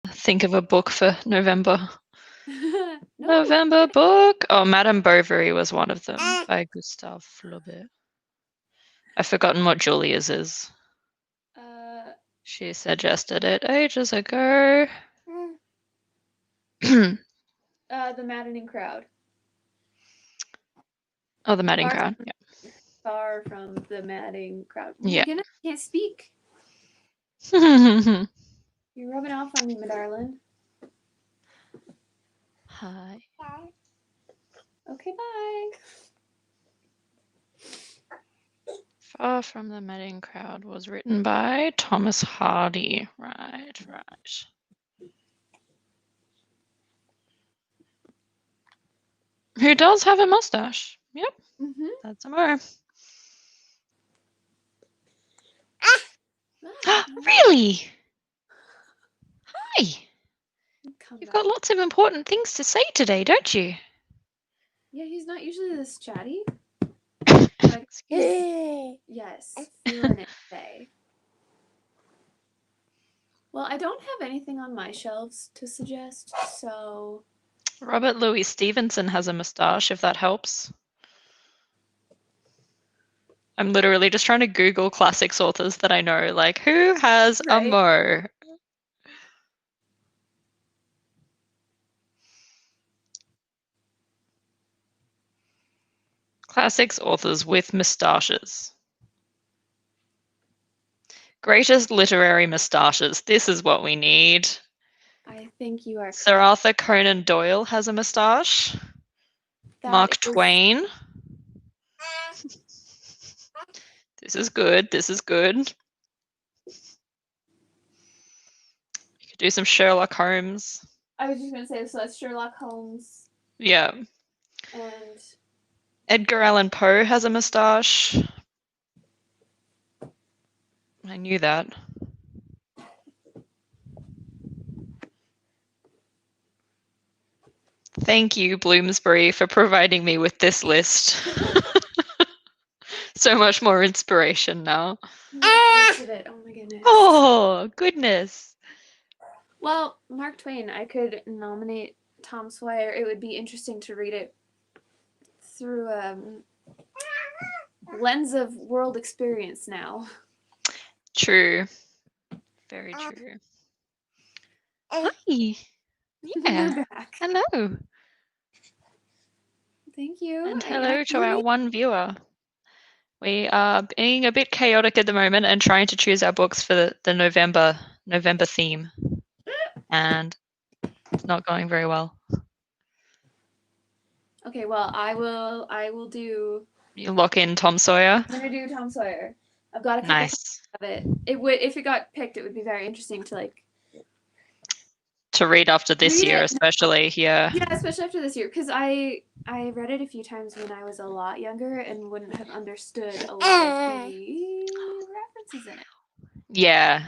think of a book for November. No. November book. Oh, Madame Bovary was one of them by Gustave Flaubert. I've forgotten what Julia's is. She suggested it ages ago. The Maddening Crowd. Oh, the Madding Crowd. Yeah. Far from the madding crowd. Yeah. I can't speak. You're rubbing off on me, my darling. Hi. Okay, bye. Far from the Madding Crowd was written by Thomas Hardy. Right. Who does have a mustache? Yep. That's Amora. Really? Hi. You've got lots of important things to say today, don't you? Yeah, he's not usually this chatty. Yes, feeling it today. Well, I don't have anything on my shelves to suggest, so... Robert Louis Stevenson has a moustache, if that helps. I'm literally just trying to Google classics authors that I know. Like, who has a mo? Classics authors with moustaches. Greatest literary moustaches. This is what we need. I think you are. Sir Arthur Conan Doyle has a moustache. Mark Twain. This is good. This is good. You could do some Sherlock Holmes. I was just going to say, so that's Sherlock Holmes. Yeah. And Edgar Allan Poe has a moustache. I knew that. Thank you, Bloomsbury, for providing me with this list. So much more inspiration now. Oh my goodness. Oh, goodness. Well, Mark Twain, I could nominate Tom Sawyer. It would be interesting to read it through a lens of world experience now. True. Very true. Hi. Yeah. You're back. Hello. Thank you. And hello to our one viewer. We are being a bit chaotic at the moment and trying to choose our books for the November theme. And it's not going very well. Okay, well, I will do... You lock in Tom Sawyer? I'm going to do Tom Sawyer. I've got a couple nice of it. It would, if it got picked, it would be very interesting to like... To read after this year, especially, yeah. Yeah, especially after this year, because I read it a few times when I was a lot younger and wouldn't have understood a lot of the references in it. Yeah.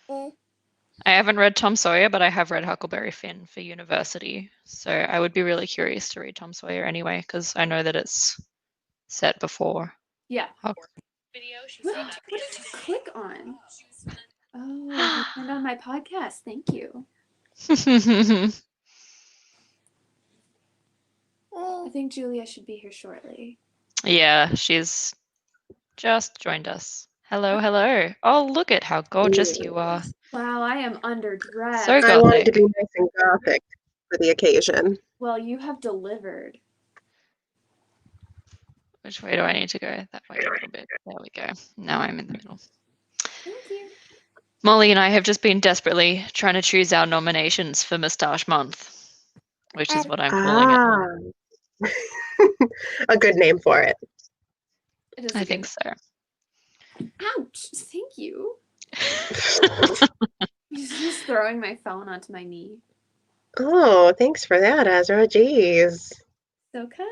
I haven't read Tom Sawyer, but I have read Huckleberry Finn for university. So I would be really curious to read Tom Sawyer anyway, because I know that it's set before. Yeah. What did you click on? Oh, you turned on my podcast. Thank you. I think Julia should be here shortly. Yeah, she's just joined us. Hello, hello. Oh, look at how gorgeous you are. Wow, I am underdressed. So gothic. I wanted to be nice and gothic for the occasion. Well, you have delivered. Which way do I need to go? That way a little bit. There we go. Now I'm in the middle. Thank you. Molly and I have just been desperately trying to choose our nominations for Moustache Month, which is what I'm calling it. A good name for it. I think so. Ouch! Thank you. Just throwing my phone onto my knee. Oh, thanks for that, Ezra. Jeez. So kind.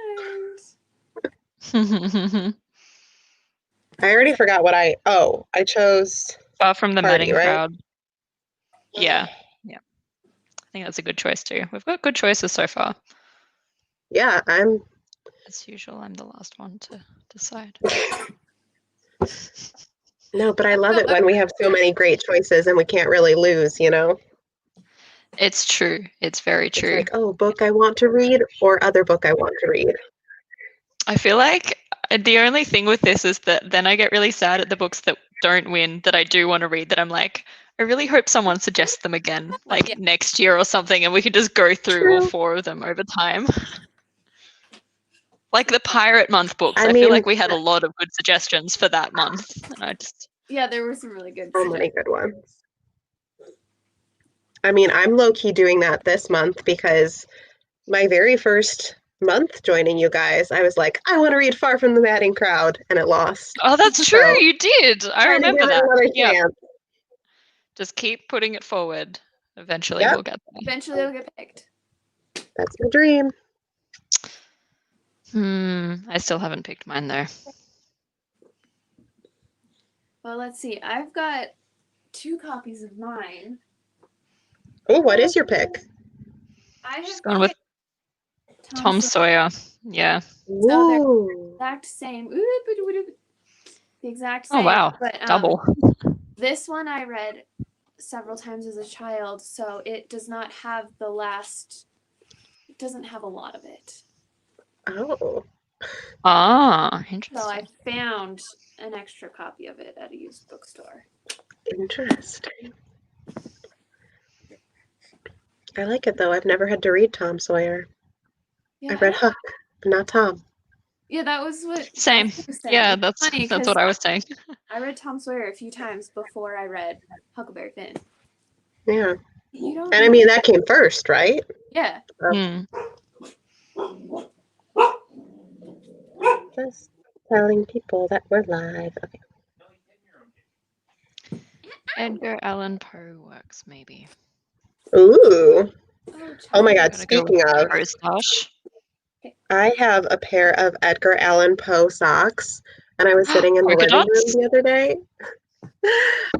I already forgot what I chose Far from the Party, Madding right? Crowd. Yeah. I think that's a good choice too. We've got good choices so far. Yeah, as usual, I'm the last one to decide. No, but I love it when we have so many great choices and we can't really lose, you know? It's true. It's very It's true. like, oh, book I want to read or other book I want to read. I feel like the only thing with this is that then I get really sad at the books that don't win that I do want to read, that I'm like, I really hope someone suggests them again, like Yeah. next year or something, and we could just go through all True. 4 of them over time. Like the Pirate Month books. I I feel mean- like we had a lot of good suggestions for that month. And I just Yeah, there were some really good So many good ones. I mean, I'm low-key doing that this month because my very first month joining you guys, I was like, I want to read Far from the Madding Crowd, and it lost. Oh, that's true. So, You did. I trying to remember give it that. another Yeah. chance. Just keep putting it forward. Eventually Yep. we'll get there. Eventually it'll get picked. That's my dream. I still haven't picked mine though. Well, let's see. I've got 2 copies of mine. Oh, what is your pick? I have Just gone with picked Tom Sawyer. Yeah. So they're Ooh. exact same. The exact same. Oh wow. But, Double. This one I read several times as a child, so it does not have the last. It doesn't have a lot of it. Oh. Ah, So interesting. I found an extra copy of it at a used bookstore. Interesting. I like it though. I've never had to read Tom Sawyer. Yeah, I read Huck, but not Tom. Yeah, that was what. Same. Daphne was saying. Yeah, It's that's funny what 'cause I was saying. I read Tom Sawyer a few times before I read Huckleberry Finn. Yeah. You don't. And I mean, that came first, right? Yeah. Hmm. Just telling people that we're live. Okay. Edgar Allan Poe works maybe. Ooh. Oh my God. Gotta go Speaking with of, Poe stash. I have a pair of Edgar Allan Poe socks, and I was sitting in the Polka living room dots? the other day.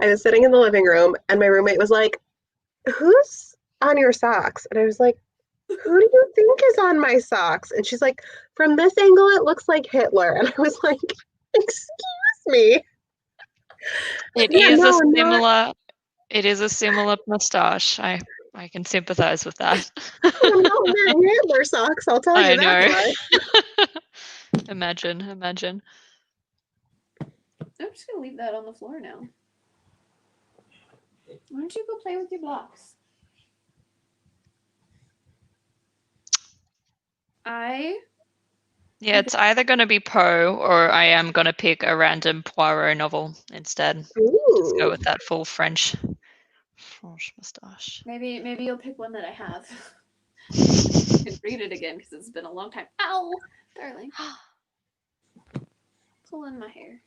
I was sitting in the living room, and my roommate was like, "Who's on your socks?" And I was like, "Who do you think is on my socks?" And she's like, "From this angle, it looks like Hitler." And I was like, "Excuse me." It Yeah, is no, a not- similar. It is a similar moustache. I can sympathize with that. I'm not wearing Hitler socks, I'll tell you I that know. much. Imagine. I'm just gonna leave that on the floor now. Why don't you go play with your blocks? Yeah, it's either going to be Poe or I am going to pick a random Poirot novel instead. Just go Ooh. with that full French moustache. Maybe you'll pick one that I have. And read it again because it's been a long time. Ow, darling. Pulling my hair.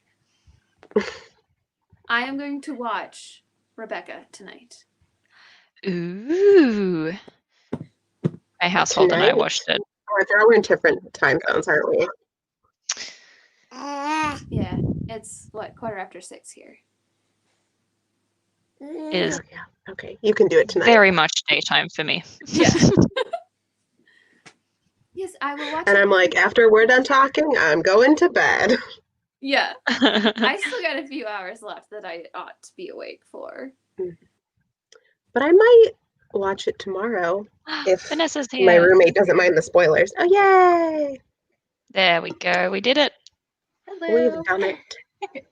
I am going to watch Rebecca tonight. Ooh. My household and I Tonight? watched it. Oh, we're in different time zones, aren't we? Yeah, it's what, 6:15 here. It is Oh, yeah. Okay, you can do it tonight. very much daytime for me. Yeah. Yes, I will watch And it. I'm like, after we're done talking, I'm going to bed. Yeah, I still got a few hours left that I ought to be awake for. But I might watch it tomorrow if Vanessa's my here. roommate doesn't mind the spoilers. Oh, yay! There we go. We did it. We've Hello. done it. Okay,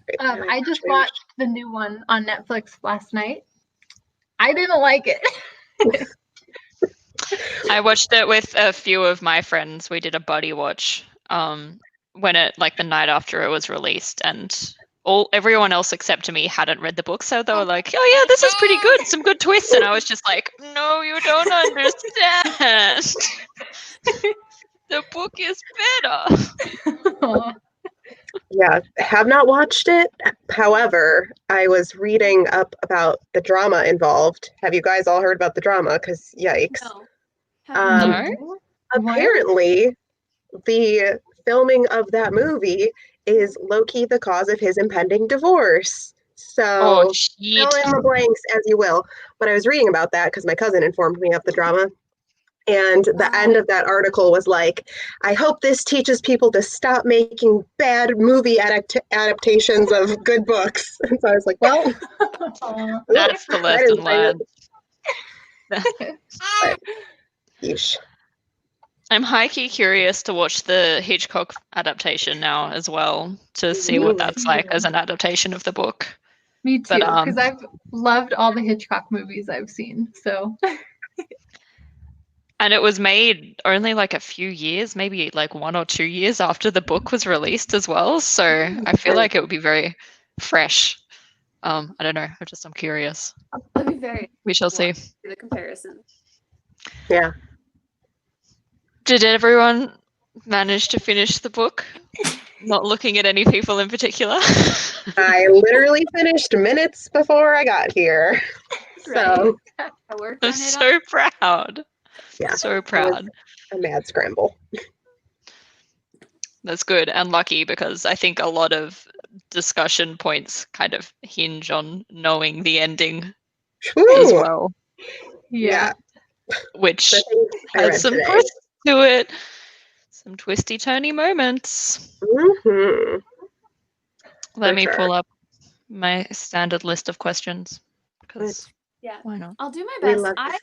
wait, how do I just actually- watched the new one on Netflix last night. I didn't like it. I watched it with a few of my friends. We did a buddy watch when it, like the night after it was released, and everyone else except me hadn't read the book, so they were like, "Oh yeah, this is pretty good. Some good twists." And I was just like, "No, you don't understand. The book is better." Yeah, have not watched it. However, I was reading up about the drama involved. Have you guys all heard about the drama? Because yikes. No. No? Apparently, the filming of that movie is low-key the cause of his impending divorce. So Oh, fill shit. in the blanks as you will. But I was reading about that because my cousin informed me of the drama. And the end of that article was like, I hope this teaches people to stop making bad movie adaptations of good books. And so I was like, well, That's the lesson learned. Yeesh. I'm high-key curious to watch the Hitchcock adaptation now as well, to see what that's like as an adaptation of the book. Me too, because I've loved all the Hitchcock movies I've seen. So, and it was made only like a few years, maybe like 1 or 2 years after the book was released as well. So I feel like it would be very fresh. I don't know. I'm curious. That'd be very. We shall see. The comparison. Yeah. Did everyone manage to finish the book? Not looking at any people in particular. I literally finished minutes before I got here. So I worked I'm on it. so proud. Yeah. So proud. A mad scramble. That's good and lucky, because I think a lot of discussion points kind of hinge on knowing the ending as well. Yeah. Which has some twists to it. Some twisty, turny moments. Mm-hmm. Let me pull up my standard list of questions. Because why not? I'll do my best. I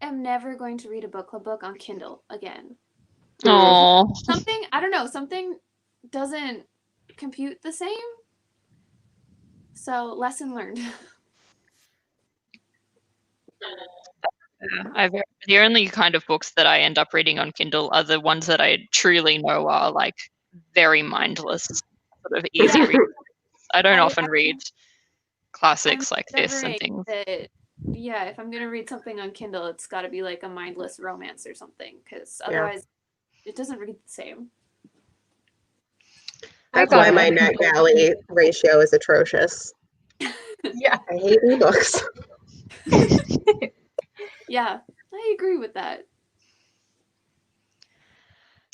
am never going to read a book club book on Kindle again. Oh. Something, I don't know, something doesn't compute the same. So, lesson learned. The only kind of books that I end up reading on Kindle are the ones that I truly know are like very mindless, sort of easy reads. I don't often read classics like this and things. If I'm going to read something on Kindle, it's got to be like a mindless romance or something, because otherwise it doesn't read the same. That's why my NetGalley ratio is atrocious. Yeah. I hate ebooks. Yeah, I agree with that.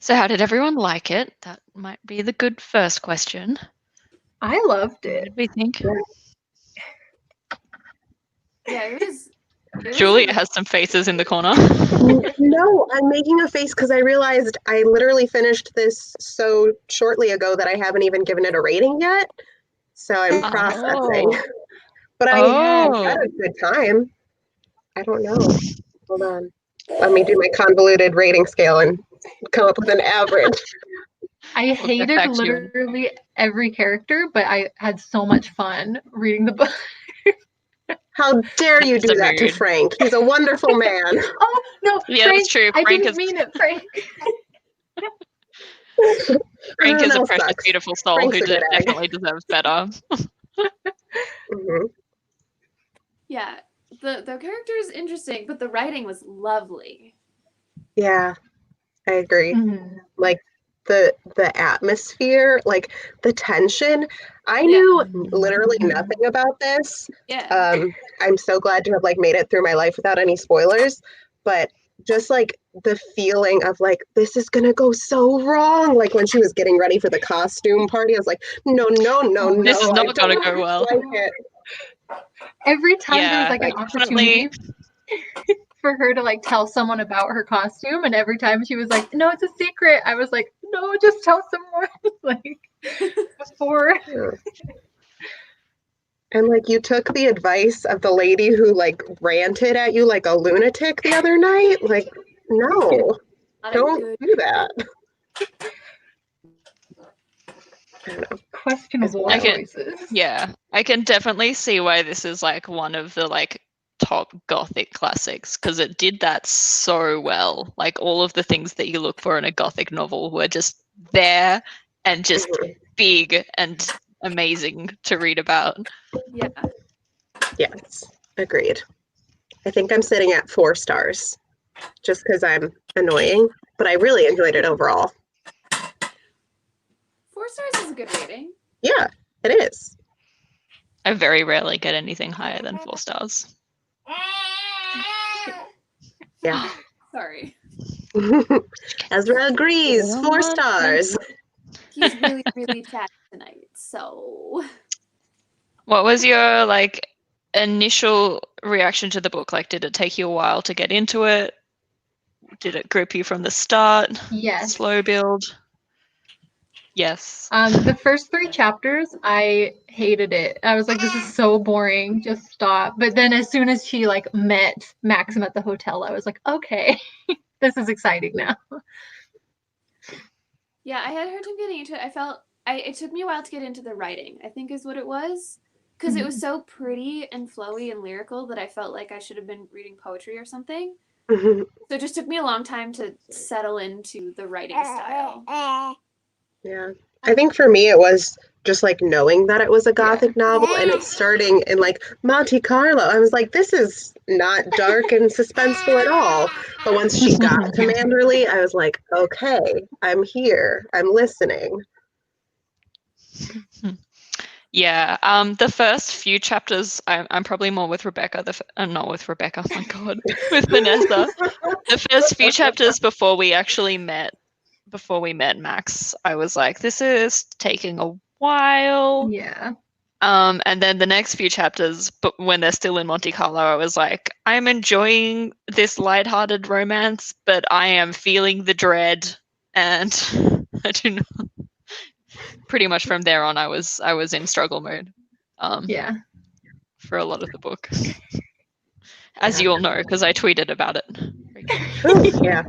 So how did everyone like it? That might be the good first question. I loved it. What did we think? Yeah, it was Julia has some faces in the corner. No, I'm making a face because I realized I literally finished this so shortly ago that I haven't even given it a rating yet. So I'm processing. But I had a good time. I don't know. Hold on. Let me do my convoluted rating scale and come up with an average. I hated literally every character, but I had so much fun reading the book. How dare you do that to Frank? He's a wonderful man. Oh, no. Yeah, Frank, that's true. I didn't mean it, Frank. Frank is a precious, beautiful soul who definitely deserves better. Yeah, the character is interesting, but the writing was lovely. Yeah, I agree. Like the atmosphere, like the tension. I knew literally nothing about this. Yeah. I'm so glad to have like made it through my life without any spoilers, but just like the feeling of like, this is gonna go so wrong. Like when she was getting ready for the costume party, I was like, no, this is not gonna go well. Like it. Every time there was like an opportunity for her to like tell someone about her costume, and every time she was like, no, it's a secret, I was like, no, just tell someone. Like before. And like you took the advice of the lady who like ranted at you like a lunatic the other night. Like, no, don't do that. Questionable choices. Yeah, I can definitely see why this is like one of the like top gothic classics, because it did that so well. Like all of the things that you look for in a gothic novel were just there and just big and amazing to read about. Yeah. Yes, agreed. I think I'm sitting at 4 stars just because I'm annoying, but I really enjoyed it overall. 4 stars is a good rating. Yeah, it is. I very rarely get anything higher than 4 stars. Yeah. Sorry. Ezra agrees. 4 stars. He's really, really chatty tonight, so. What was your like initial reaction to the book? Like, did it take you a while to get into it? did it grip you from the start? Yes. Slow build? Yes. The first 3 chapters, I hated it. I was like, this is so boring. Just stop. But then as soon as she like met Maxim at the hotel, I was like, okay, this is exciting now. Yeah, I had a hard time getting into it. It took me a while to get into the writing, I think is what it was. Because it was so pretty and flowy and lyrical that I felt like I should have been reading poetry or something. So it just took me a long time to settle into the writing style. Yeah. I think for me it was just like knowing that it was a Gothic novel and it's starting in like Monte Carlo. I was like, this is not dark and suspenseful at all. But once she got to Manderley, I was like, okay, I'm here. I'm listening. Yeah, the first few chapters, I'm probably more with Rebecca. Not with Rebecca. Oh my god, with Vanessa. The first few chapters before we met Max, I was like, this is taking a while. Yeah. And then the next few chapters, but when they're still in Monte Carlo, I was like, I'm enjoying this lighthearted romance, but I am feeling the dread, and I do not. Pretty much from there on, I was in struggle mode. Yeah. For a lot of the book, as you all know, because I tweeted about it. Ooh, yeah.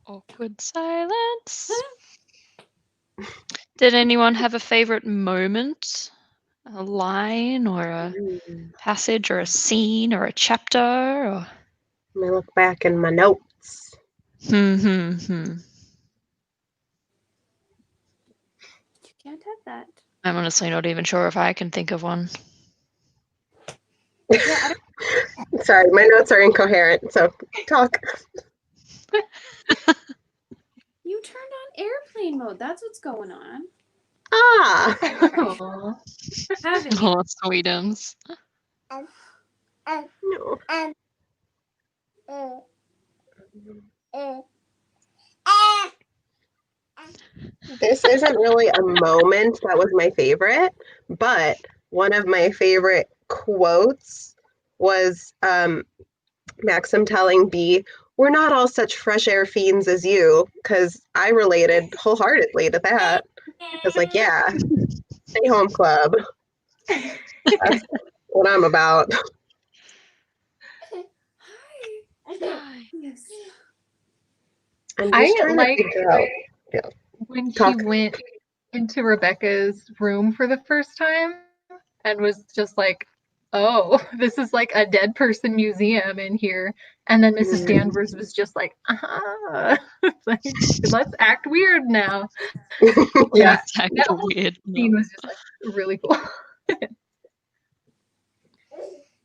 Awkward silence. Did anyone have a favorite moment? A line or a passage or a scene or a chapter? Or... Let me look back in my notes. You can't have that. I'm honestly not even sure if I can think of one. Yeah, Sorry, my notes are incoherent, so talk. you turned on airplane mode. That's what's going on. Ah! Aww. Haven't you? Oh, sweetums. No. This isn't really a moment that was my favorite, but one of my favorite quotes was Maxim telling B, "We're not all such fresh air fiends as you," because I related wholeheartedly to that. I was like, yeah, stay home club. That's what I'm about. Hi. Yes. I'm just I trying like to figure out. when Talk. she went into Rebecca's room for the first time and was just like, oh, this is like a dead person museum in here. And then Mrs. Danvers was just like, like, let's act weird now. Yeah. That whole weird scene was just like really cool.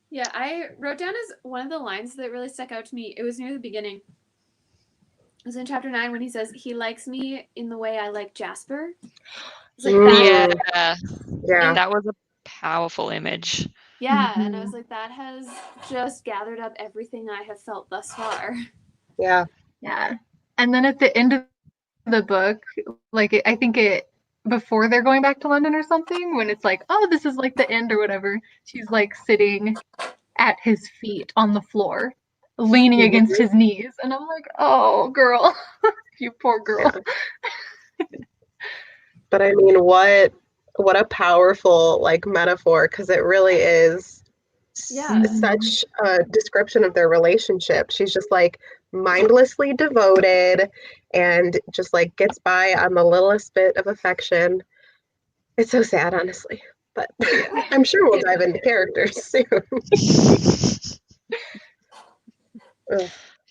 Yeah, I wrote down as one of the lines that really stuck out to me. It was near the beginning. It was in chapter 9 when he says, "He likes me in the way I like Jasper." It's like that. Yeah. That was a powerful image. Yeah, and I was like, that has just gathered up everything I have felt thus far. Yeah. Yeah. And then at the end of the book, like I think before they're going back to London or something, when it's like, oh, this is like the end or whatever, she's like sitting at his feet on the floor, leaning against his knees. And I'm like, oh, girl, you poor girl. Yeah. But I mean, what a powerful like metaphor, because it really is such a description of their relationship. She's just like mindlessly devoted and just like gets by on the littlest bit of affection. It's so sad, honestly, but I'm sure we'll dive into characters soon.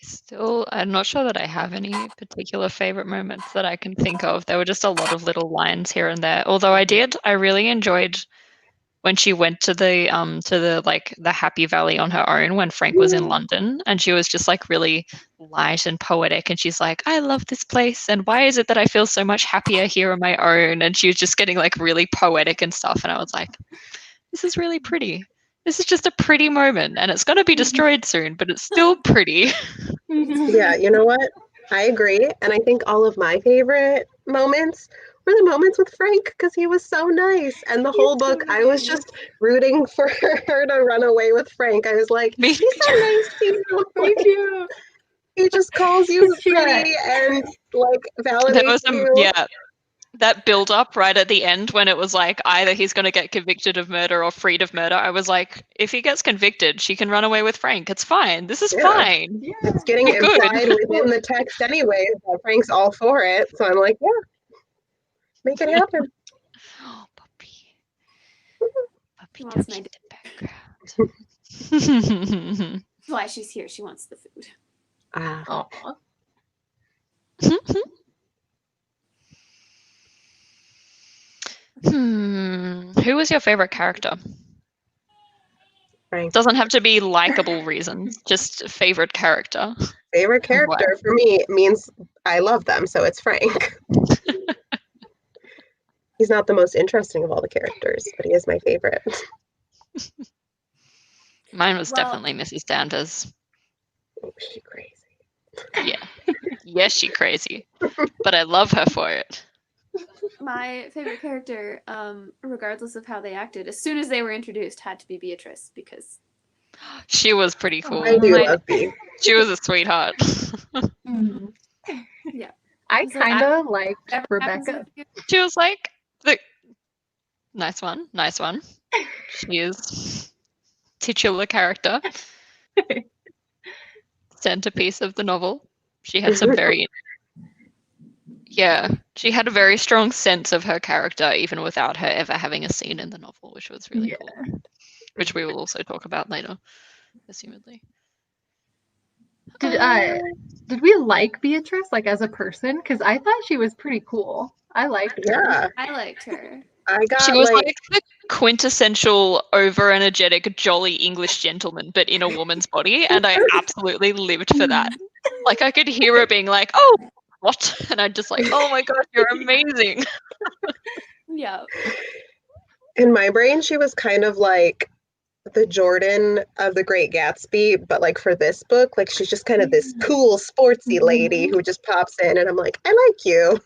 Still, I'm not sure that I have any particular favorite moments that I can think of. There were just a lot of little lines here and there. Although I really enjoyed when she went to the like the Happy Valley on her own when Frank was in London, and she was just like really light and poetic, and she's like, I love this place, and why is it that I feel so much happier here on my own? And she was just getting like really poetic and stuff, and I was like, this is really pretty. This is just a pretty moment, and it's going to be destroyed soon, but it's still pretty. Yeah, you know what? I agree. And I think all of my favorite moments were the moments with Frank because he was so nice. And the whole book, I was just rooting for her to run away with Frank. I was like, he's so nice to you. Me too. He just calls you pretty and like validates you. Yeah. That build up right at the end when it was like either he's going to get convicted of murder or freed of murder. I was like, if he gets convicted, she can run away with Frank. It's fine. This is fine. Yeah. It's getting implied within the text anyway. Frank's all for it. So I'm like, yeah, make it happen. Oh, puppy. Puppy, wants don't my eat the background. That's why she's here. She wants the food. Who was your favorite character? Frank. Doesn't have to be likable reasons, just favorite character. Favorite character for me means I love them, so it's Frank. He's not the most interesting of all the characters, but he is my favorite. Mine was definitely Mrs. Danvers. Oh, she crazy. Yeah. Yes, she crazy. But I love her for it. My favorite character, regardless of how they acted, as soon as they were introduced, had to be Beatrice because she was pretty cool. I do love Bea. She was a sweetheart. Yeah. I kind of liked Rebecca. She was like, nice one. She is titular character. Centerpiece of the novel. She had some very... Yeah, she had a very strong sense of her character, even without her ever having a scene in the novel, which was really cool. Which we will also talk about later, assumedly. Did we like Beatrice, like, as a person? Because I thought she was pretty cool. I liked her. Yeah. I liked her. She was like the quintessential over-energetic, jolly English gentleman, but in a woman's body, and I absolutely lived for that. Like, I could hear her being like, oh, what? And I'd just like, oh my gosh, you're amazing. Yeah. In my brain, she was kind of like the Jordan of The Great Gatsby, but like for this book, like she's just kind of this cool, sportsy lady who just pops in, and I'm like, I like you.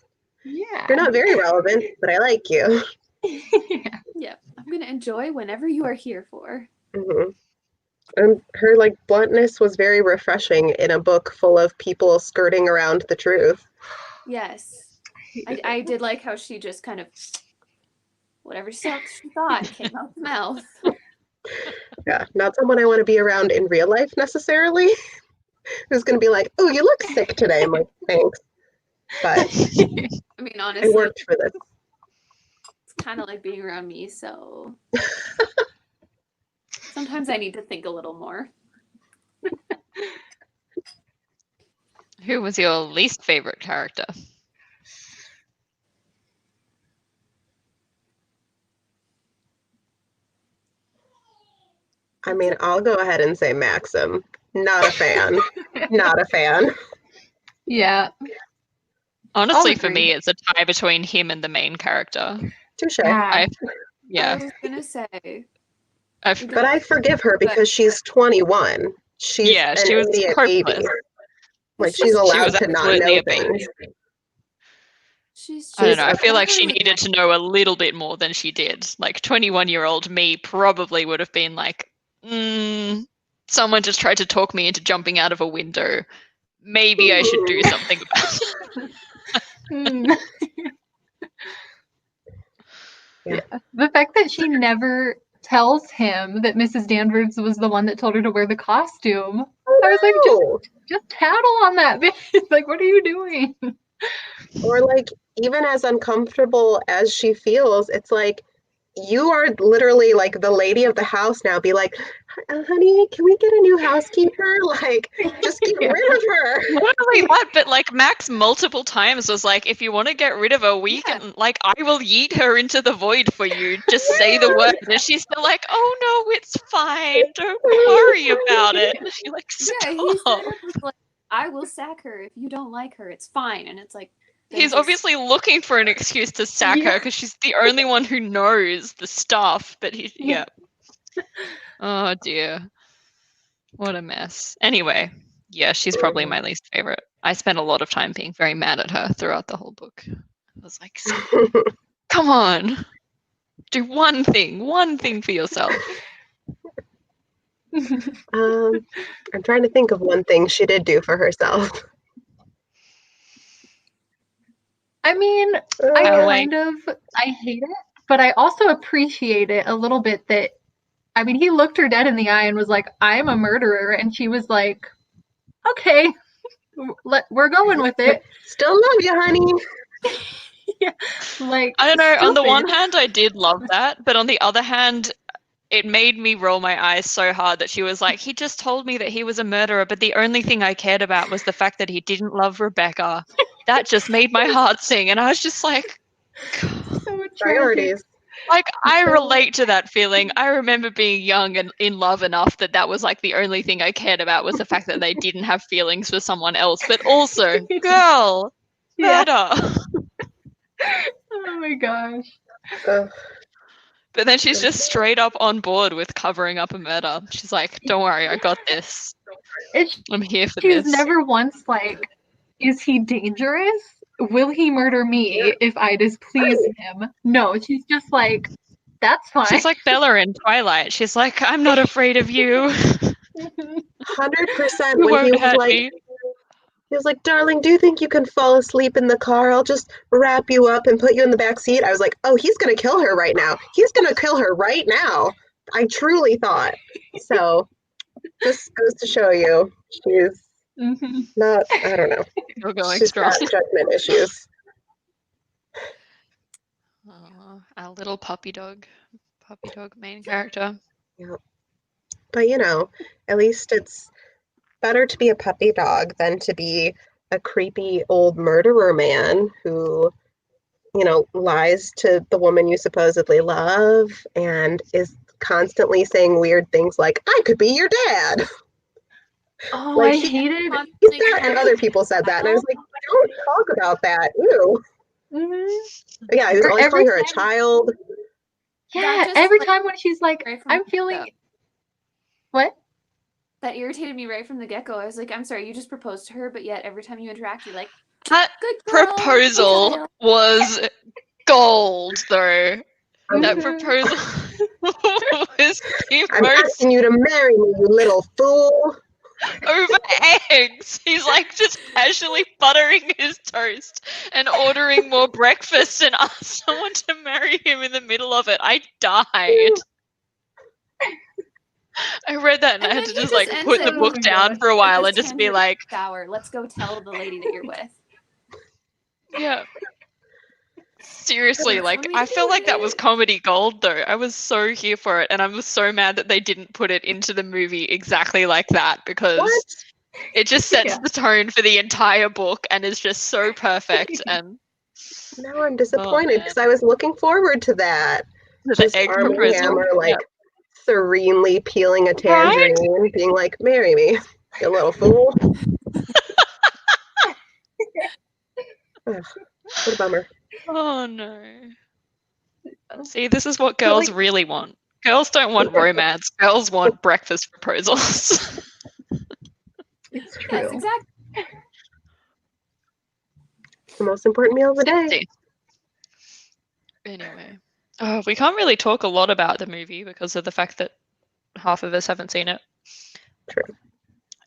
Yeah. You're not very relevant, but I like you. Yeah. I'm going to enjoy whenever you are here for. Mm-hmm. And her like bluntness was very refreshing in a book full of people skirting around the truth. Yes. I did like how she just kind of, whatever she thought came out the mouth. Yeah, not someone I want to be around in real life necessarily. Who's going to be like, oh, you look sick today. I'm like, thanks. But I mean, honestly, I worked for this. It's kind of like being around me, so sometimes I need to think a little more. Who was your least favorite character? I mean, I'll go ahead and say Maxim. Not a fan. Not a fan. Yeah. Honestly, for me, it's a tie between him and the main character. Touche. I was going to say. But I forgive her because she's 21. She's she was idiot baby. Like, she's allowed to not know things. I don't know. I feel like she needed to know a little bit more than she did. Like, 21-year-old me probably would have been like, someone just tried to talk me into jumping out of a window. Maybe I should do something about it. Yeah. The fact that she never tells him that Mrs. Danvers was the one that told her to wear the costume. I was like, just tattle on that bitch. Like, what are you doing? Or like, even as uncomfortable as she feels, it's like, you are literally like the lady of the house now. Be like, honey, can we get a new housekeeper? Like, just get rid of her. Not only that, but like Max multiple times was like, if you want to get rid of her, we can, like, I will yeet her into the void for you. Just say the word. And she's still like, oh no, it's fine. Don't worry about it. And she's like, stop. Yeah, he's like, I will sack her if you don't like her. It's fine. And it's like, he's obviously looking for an excuse to sack her because she's the only one who knows the stuff. But oh dear, what a mess. Anyway, yeah, she's probably my least favorite. I spent a lot of time being very mad at her throughout the whole book. I was like, come on, do one thing for yourself. I'm trying to think of one thing she did do for herself. I mean, I hate it, but I also appreciate it a little bit that, I mean, he looked her dead in the eye and was like, I'm a murderer. And she was like, okay, we're going with it. Still love you, honey. Yeah, like, I don't know, on the stupid. one hand, I did love that, but on the other hand, it made me roll my eyes so hard that she was like, he just told me that he was a murderer, but the only thing I cared about was the fact that he didn't love Rebecca. That just made my heart sing. And I was just like, So Priorities. like, I relate to that feeling. I remember being young and in love enough that was like the only thing I cared about was the fact that they didn't have feelings for someone else. But also, girl, murder. Oh my gosh. But then she's just straight up on board with covering up a murder. She's like, don't worry, I got this. I'm here for this. She's never once like, is he dangerous? Will he murder me if I displease him? No, she's just like, that's fine. She's like Bella in Twilight. She's like, I'm not afraid of you. 100% You when he won't was hurt like, me. he was like, darling, do you think you can fall asleep in the car? I'll just wrap you up and put you in the back seat. I was like, oh, he's going to kill her right now. He's going to kill her right now. I truly thought. So just goes to show you, she's not, I don't know. You're going She's strong. got judgment issues. Our little puppy dog main character. Yeah. But, you know, at least it's better to be a puppy dog than to be a creepy old murderer man who, you know, lies to the woman you supposedly love and is constantly saying weird things like, I could be your dad. Oh, like, I hated he said, and other people said that. And I was like, don't talk about that. Ew. Yeah, he was always calling her a child. Yeah, every time when she's like, I'm feeling... What? That irritated me right from the get-go. I was like, I'm sorry, you just proposed to her, but yet every time you interact, you're like, that proposal was gold, though. That proposal was the I'm asking you to marry me, you little fool. Over eggs. He's like just casually buttering his toast and ordering more breakfast and asked someone to marry him in the middle of it. I died. I read that and I had to just like put the book down for a while and just be like, "Sour, let's go tell the lady that you're with." Yeah. Seriously, like I feel like that was comedy gold though. I was so here for it and I was so mad that they didn't put it into the movie exactly like that because it just sets the tone for the entire book and is just so perfect. And now I'm disappointed because I was looking forward to that. Just Arm & Hammer, like serenely peeling a tangerine, being like, "Marry me, you little fool." Ugh, what a bummer. Oh no. See, this is what girls really want. Girls don't want romance. Girls want breakfast proposals. It's true. Yes, exactly. The most important meal of the day. Anyway. Oh, we can't really talk a lot about the movie because of the fact that half of us haven't seen it. True.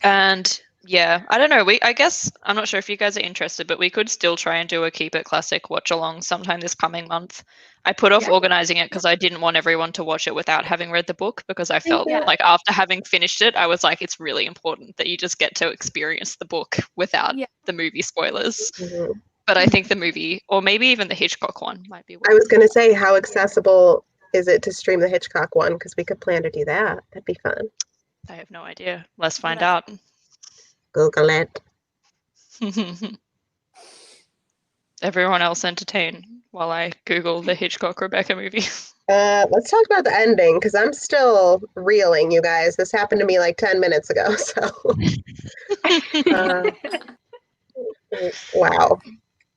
And yeah, I don't know. I guess I'm not sure if you guys are interested, but we could still try and do a Keep It Classic watch along sometime this coming month. I put off organizing it because I didn't want everyone to watch it without having read the book because I felt like after having finished it, I was like, it's really important that you just get to experience the book without the movie spoilers. Mm-hmm. But I think the movie, or maybe even the Hitchcock one, might be. I was going to say, how accessible is it to stream the Hitchcock one? Because we could plan to do that. That'd be fun. I have no idea. Let's find out. Google it. Everyone else entertain while I Google the Hitchcock Rebecca movie. Let's talk about the ending because I'm still reeling, you guys. This happened to me like 10 minutes ago. So, wow.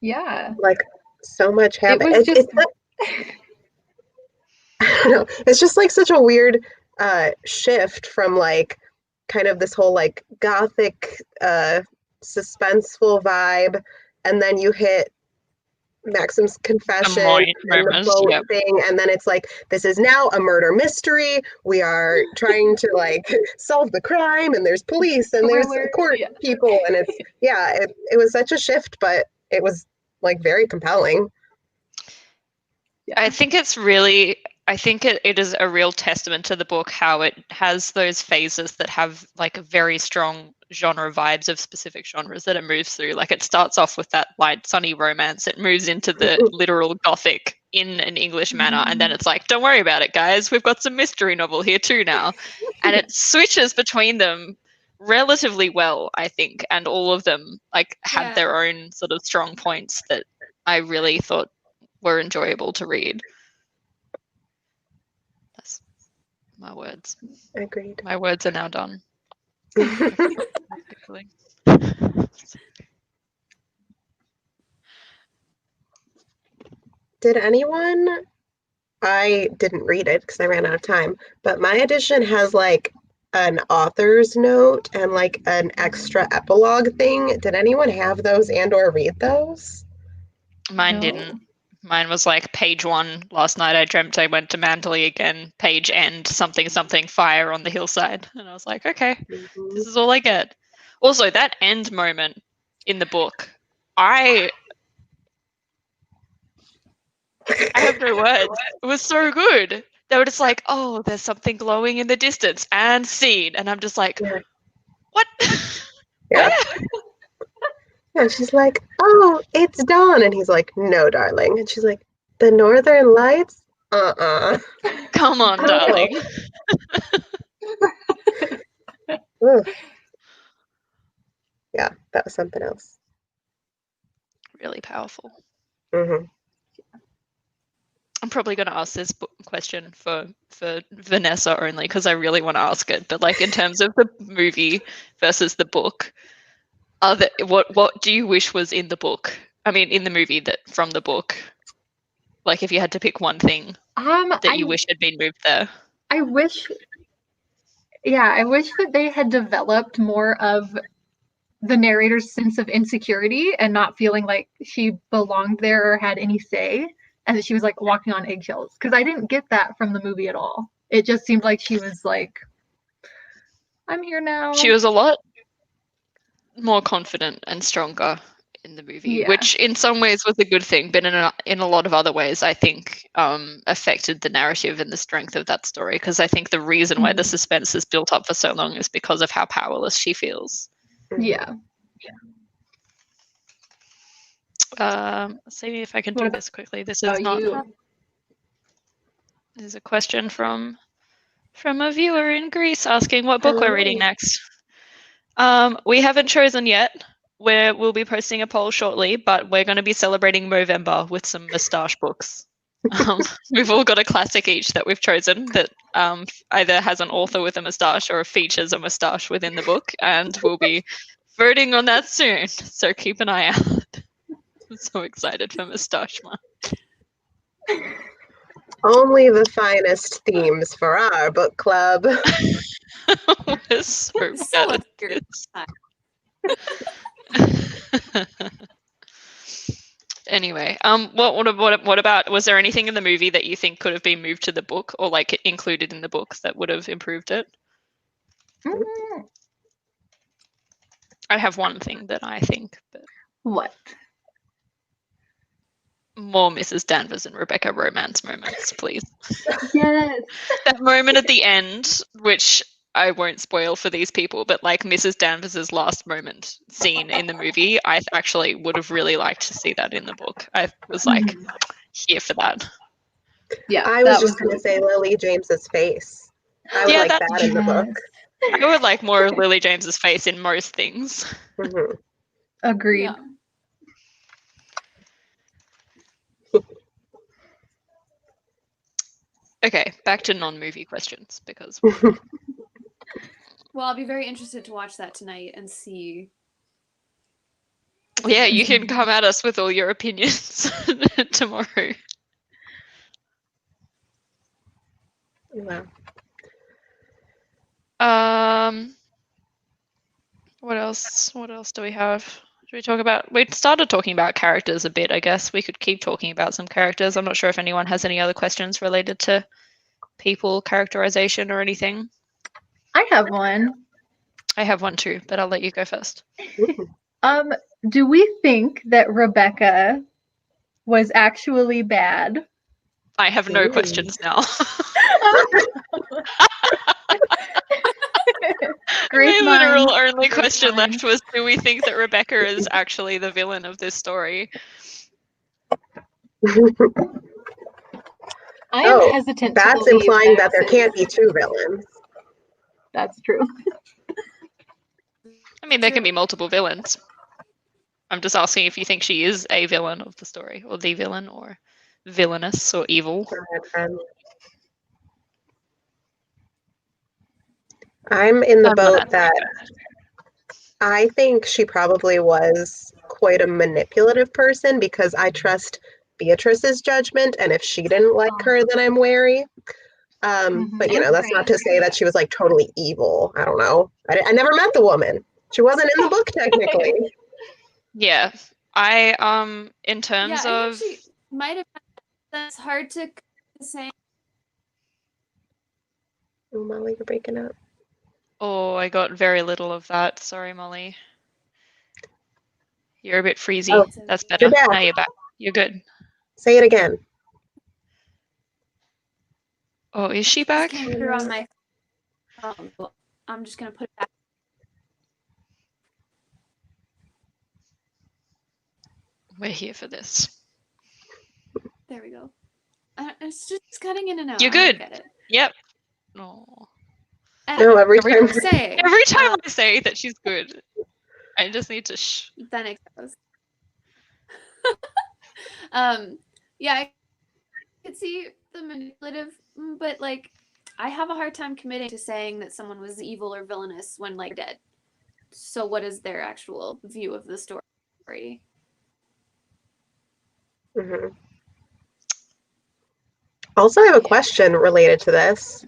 Yeah. Like so much happened. It was just... I don't know. It's just like such a weird shift from like kind of this whole like gothic suspenseful vibe, and then you hit Maxim's confession and the moments, boat yep. thing, and then it's like, this is now a murder mystery. We are trying to like solve the crime, and there's police and there's court people, and it's it was such a shift, but it was like very compelling. I think it's really, I think it is a real testament to the book how it has those phases that have like a very strong genre vibes of specific genres that it moves through. Like it starts off with that light, sunny romance. It moves into the literal gothic in an English manner. And then it's like, don't worry about it, guys. We've got some mystery novel here too now. And it switches between them relatively well, I think. And all of them like had their own sort of strong points that I really thought were enjoyable to read. That's my words. Agreed. My words are now done. Did anyone, I didn't read it because I ran out of time, but my edition has like an author's note and like an extra epilogue thing. Did anyone have those and or read those? Mine didn't. Mine was like page 1. Last night I dreamt I went to Manderley again. Page end, something, something, fire on the hillside. And I was like, okay, this is all I get. Also, that end moment in the book, I have no words. It was so good. They were just like, oh, there's something glowing in the distance and seen. And I'm just like, what? Yeah. And she's like, oh, it's dawn. And he's like, no, darling. And she's like, the northern lights? Come on, darling. Yeah, that was something else. Really powerful. Mm-hmm. I'm probably going to ask this question for Vanessa only because I really want to ask it. But like in terms of the movie versus the book, what do you wish was in the book? I mean, in the movie from the book. Like if you had to pick one thing that you wish had been moved there. I wish that they had developed more of the narrator's sense of insecurity and not feeling like she belonged there or had any say, and that she was like walking on eggshells. Because I didn't get that from the movie at all. It just seemed like she was like, I'm here now. She was a lot more confident and stronger in the movie, which in some ways was a good thing, but in a lot of other ways, I think affected the narrative and the strength of that story. Because I think the reason why the suspense is built up for so long is because of how powerless she feels. Yeah. Let's see if I can do this quickly. This is not. There's a question from a viewer in Greece asking what book we're reading next. We haven't chosen yet. We'll be posting a poll shortly, but we're going to be celebrating Movember with some moustache books. We've all got a classic each that we've chosen that either has an author with a moustache or features a moustache within the book, and we'll be voting on that soon. So keep an eye out. I'm so excited for Moustache Month. Only the finest themes for our book club. We're so bad at this. Anyway, what about, was there anything in the movie that you think could have been moved to the book or like included in the books that would have improved it? I have one thing that I think. But what? More Mrs. Danvers and Rebecca romance moments, please. Yes. That moment at the end, which I won't spoil for these people, but like Mrs. Danvers's last moment scene in the movie, I actually would have really liked to see that in the book. I was like here for that. Yeah, I was just going to say Lily James's face. I would like that in the book. I would like more of Lily James's face in most things. Mm-hmm. Agreed. Yeah. Okay, back to non-movie questions because. Well, I'll be very interested to watch that tonight and see. Yeah, you can come at us with all your opinions tomorrow. Wow. What else? What else do we have? Do we talk about? We started talking about characters a bit, I guess. We could keep talking about some characters. I'm not sure if anyone has any other questions related to people, characterization, or anything. I have one. I have one too, but I'll let you go first. Do we think that Rebecca was actually bad? I have no questions now. Great My literal minds. only Great question minds. left was, do we think that Rebecca is actually the villain of this story? I am hesitant. That's implying that there can't be two villains. That's true. I mean, there can be multiple villains. I'm just asking if you think she is a villain of the story, or the villain, or villainous, or evil. Go ahead, friend. I'm in the boat that I think she probably was quite a manipulative person, because I trust Beatrice's judgment, and if she didn't like her, then I'm wary. But you know, that's not to say that she was like totally evil. I don't know. I never met the woman. She wasn't in the book technically. Yeah, in terms I of, think she might have. That's hard to say. Oh, Molly, you're breaking up. oh, I got very little of that. Sorry, Molly. You're a bit freezy. Oh, that's better. you're back. Now you're back. You're good. Say it again. Oh, is she back? Came through on my phone. I'm just gonna put it back. We're here for this. There we go. It's just cutting in and out. You're good. Get it. Yep. Oh. No, every time I say that she's good, I just need to shh. Then it goes. Yeah, I could see the manipulative, but like, I have a hard time committing to saying that someone was evil or villainous when like dead. So what is their actual view of the story? Mm-hmm. Also, I have a question related to this.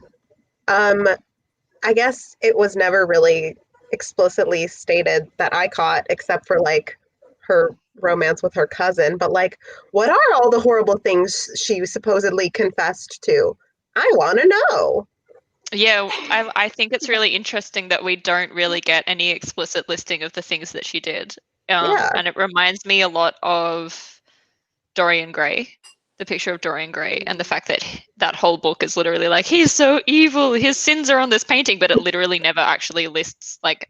I guess it was never really explicitly stated that I caught, except for like her romance with her cousin. But like, what are all the horrible things she supposedly confessed to? I want to know. Yeah, I think it's really interesting that we don't really get any explicit listing of the things that she did. And it reminds me a lot of Dorian Gray, the picture of Dorian Gray, and the fact that that whole book is literally like, he's so evil, his sins are on this painting, but it literally never actually lists like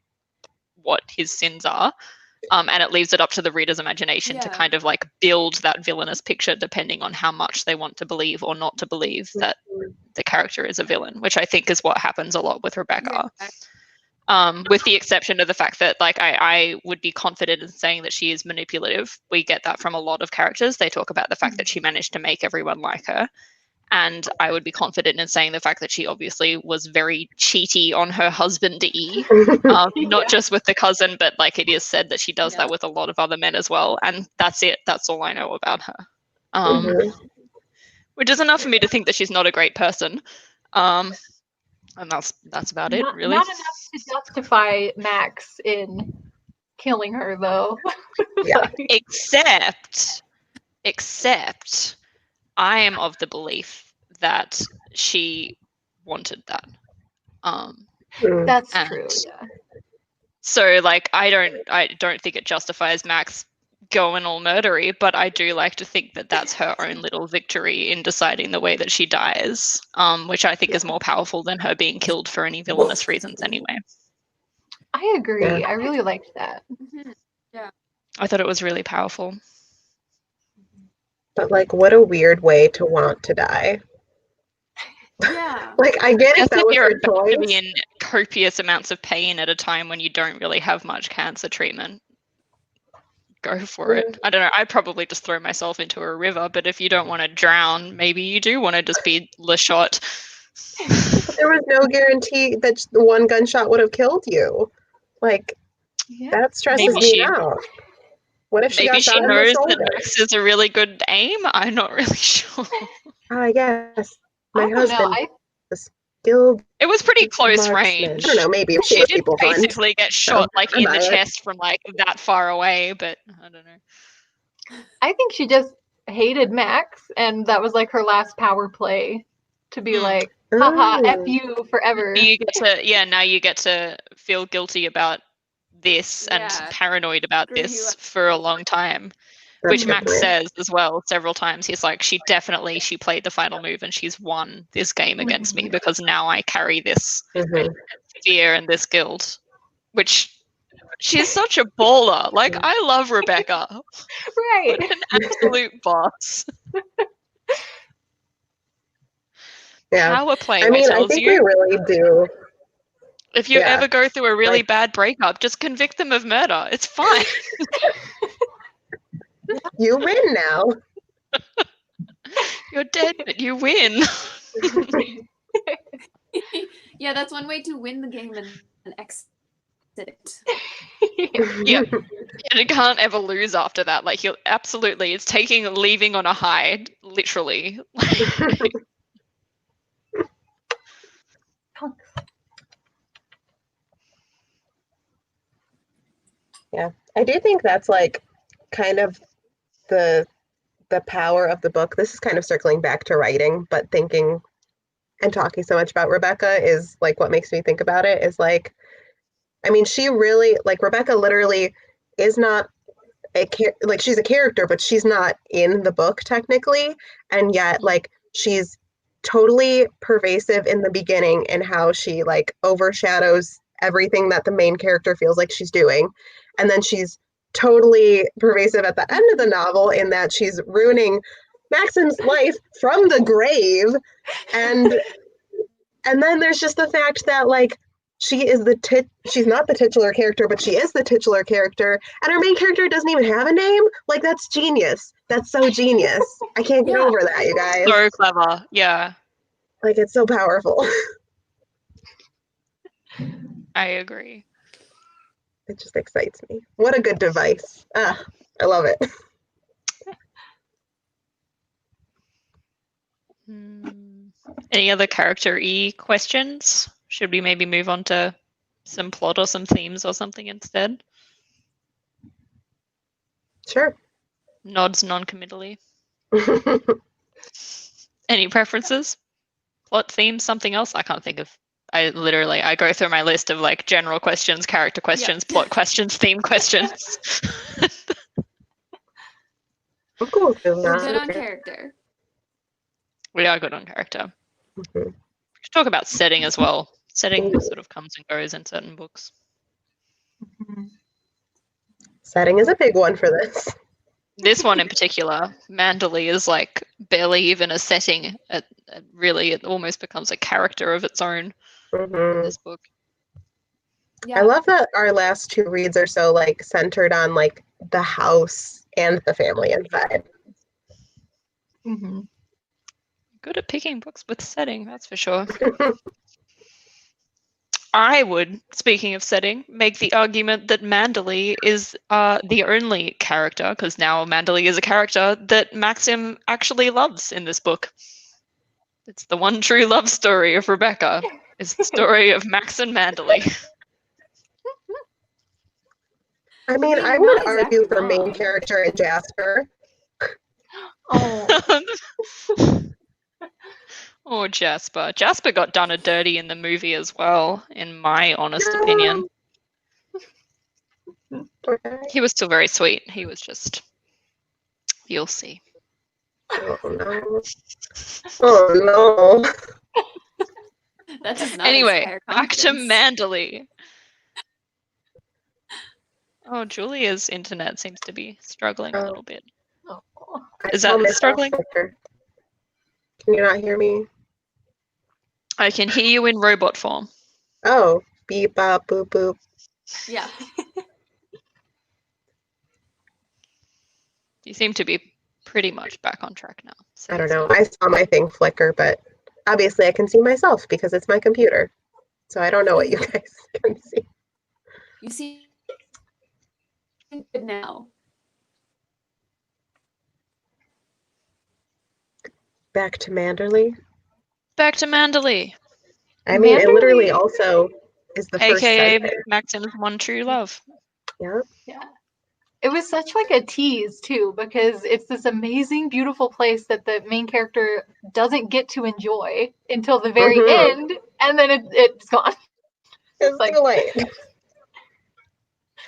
what his sins are. And it leaves it up to the reader's imagination to kind of like build that villainous picture depending on how much they want to believe or not to believe that the character is a villain, which I think is what happens a lot with Rebecca. With the exception of the fact that like I would be confident in saying that she is manipulative. We get that from a lot of characters. They talk about the fact that she managed to make everyone like her. And I would be confident in saying the fact that she obviously was very cheaty on her husband-y, not just with the cousin, but like it is said that she does that with a lot of other men as well. And that's it. That's all I know about her. Which is enough for me to think that she's not a great person. And that's about it, really. Not enough to justify Max in killing her, though. Yeah. Except I am of the belief that she wanted that. That's true. Yeah. So like I don't think it justifies Max going all murdery, but I do like to think that that's her own little victory in deciding the way that she dies, which I think is more powerful than her being killed for any villainous reasons anyway. I agree. I really liked that. Yeah. I thought it was really powerful. But like, what a weird way to want to die. Yeah. Like, I get it. That was you're her about to choice. be in copious amounts of pain at a time when you don't really have much cancer treatment. Go for it. I don't know. I'd probably just throw myself into a river, but if you don't want to drown, maybe you do want to just be shot. There was no guarantee that the one gunshot would have killed you. Like, that stresses me out. What if maybe she knows that Max is a really good aim? I'm not really sure. I guess my husband. Guild It was pretty close marksman. range. I don't know, maybe. She did people hunt. basically get shot like in the it. chest from like that far away, but I don't know. I think she just hated Max, and that was like her last power play to be like, haha, F you forever. You get to, now you get to feel guilty about this and paranoid about this for a long time. Which Max says as well several times. He's like, she played the final move and she's won this game against me because now I carry this fear and this guilt. Which, she's such a baller. Like, I love Rebecca. Right. What an absolute boss. Yeah. Power play, I mean, I think we really do. If you ever go through a really bad breakup, just convict them of murder. It's fine. You win now. You're dead, but you win. Yeah, that's one way to win the game and exit it. Yeah. And it can't ever lose after that. Like, it's leaving on a high, literally. Yeah, I do think that's like kind of the power of the book. This is kind of circling back to writing, but thinking and talking so much about Rebecca is like what makes me think about it is like, I mean, she really, like, Rebecca literally is not like, she's a character, but she's not in the book technically, and yet like she's totally pervasive in the beginning and how she like overshadows everything that the main character feels like she's doing, and then she's totally pervasive at the end of the novel in that she's ruining Maxim's life from the grave, and then there's just the fact that like she is she's not the titular character, but she is the titular character, and our main character doesn't even have a name. Like, that's genius. That's so genius. I can't get over that, you guys. So clever, yeah. Like, it's so powerful. I agree. It just excites me. What a good device. I love it. Any other character-y questions? Should we maybe move on to some plot or some themes or something instead? Sure. Nods non-committally. Any preferences? Plot, theme, something else? I can't think of. I go through my list of like general questions, character questions, plot questions, theme questions. I'm cool with We're good on character. We are good on character. We should talk about setting as well. Setting sort of comes and goes in certain books. Setting is a big one for this. This one in particular, Manderley is like barely even a setting. It almost becomes a character of its own in this book. Yeah. I love that our last two reads are so like centered on like the house and the family inside. Good at picking books with setting, that's for sure. I would, speaking of setting, make the argument that Manderley is the only character, because now Manderley is a character that Maxim actually loves in this book. It's the one true love story of Rebecca. It's the story of Max and Manderley. I mean, I would argue for main character and Jasper. Oh, Jasper. Jasper got done a dirty in the movie as well, in my honest opinion. He was still very sweet. He was just... You'll see. Oh, no. Oh, no. That does not anyway, back to Manderley. Oh, Julia's internet seems to be struggling a little bit. Is that struggling? Can you not hear me? I can hear you in robot form. Oh, beep, bop, boop, boop. Yeah. You seem to be pretty much back on track now. So I don't know. I saw my thing flicker, but obviously I can see myself because it's my computer. So I don't know what you guys can see. You see good now. Back to Manderley. Back to Manderley. I mean, it literally also is the first AKA sentence. Maxim's one true love. Yeah. Yeah. It was such like a tease too, because it's this amazing, beautiful place that the main character doesn't get to enjoy until the very end, and then it's gone. It's like, too late.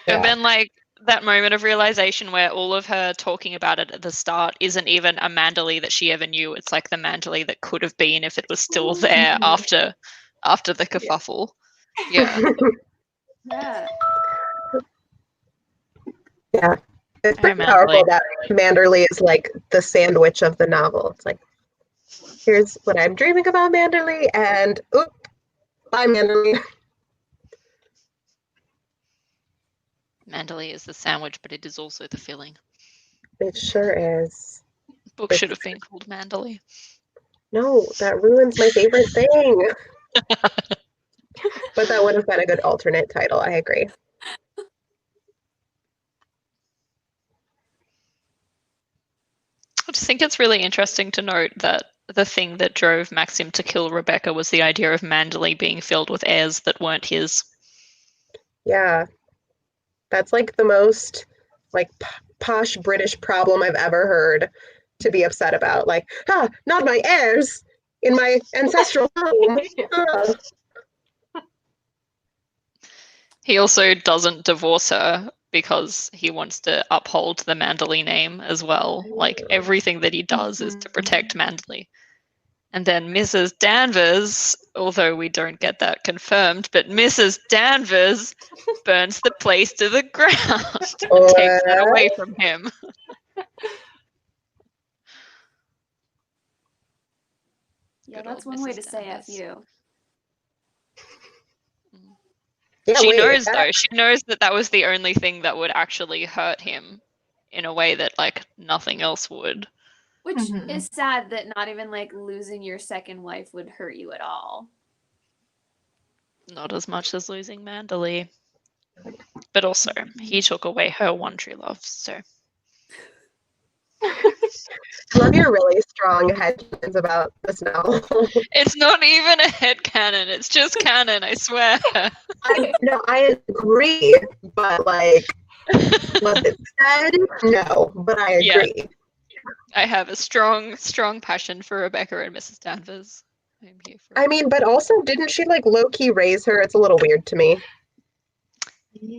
And then like that moment of realization where all of her talking about it at the start isn't even a Manderley that she ever knew. It's like the Manderley that could have been if it was still there after the kerfuffle. Yeah. Yeah. Yeah. It's Very pretty powerful Manderley. that Manderley is like the sandwich of the novel. It's like, here's what I'm dreaming about, Manderley, and oop, bye, Manderley. Manderley is the sandwich, but it is also the filling. It sure is. Book should have been called Manderley. No, that ruins my favorite thing. But that would have been a good alternate title. I agree. I just think it's really interesting to note that the thing that drove Maxim to kill Rebecca was the idea of Manderley being filled with heirs that weren't his. Yeah. That's like the most like posh British problem I've ever heard to be upset about. Like, not my heirs in my ancestral home. He also doesn't divorce her because he wants to uphold the Manderley name as well. Like everything that he does is to protect Manderley. And then Mrs. Danvers, although we don't get that confirmed, but Mrs. Danvers burns the place to the ground and takes that away from him. Yeah, that's one way to say F you. Yeah, she knows though. She knows that that was the only thing that would actually hurt him in a way that like nothing else would. Which is sad that not even like losing your second wife would hurt you at all. Not as much as losing Manderley. But also, he took away her one true love, so. I love your really strong headcanons about this novel. It's not even a headcanon, it's just canon, I swear. I agree, but like, was it said? No, but I agree. Yeah. I have a strong passion for Rebecca and Mrs. Danvers. I'm here for it. I mean, but also, didn't she like low-key raise her? It's a little weird to me.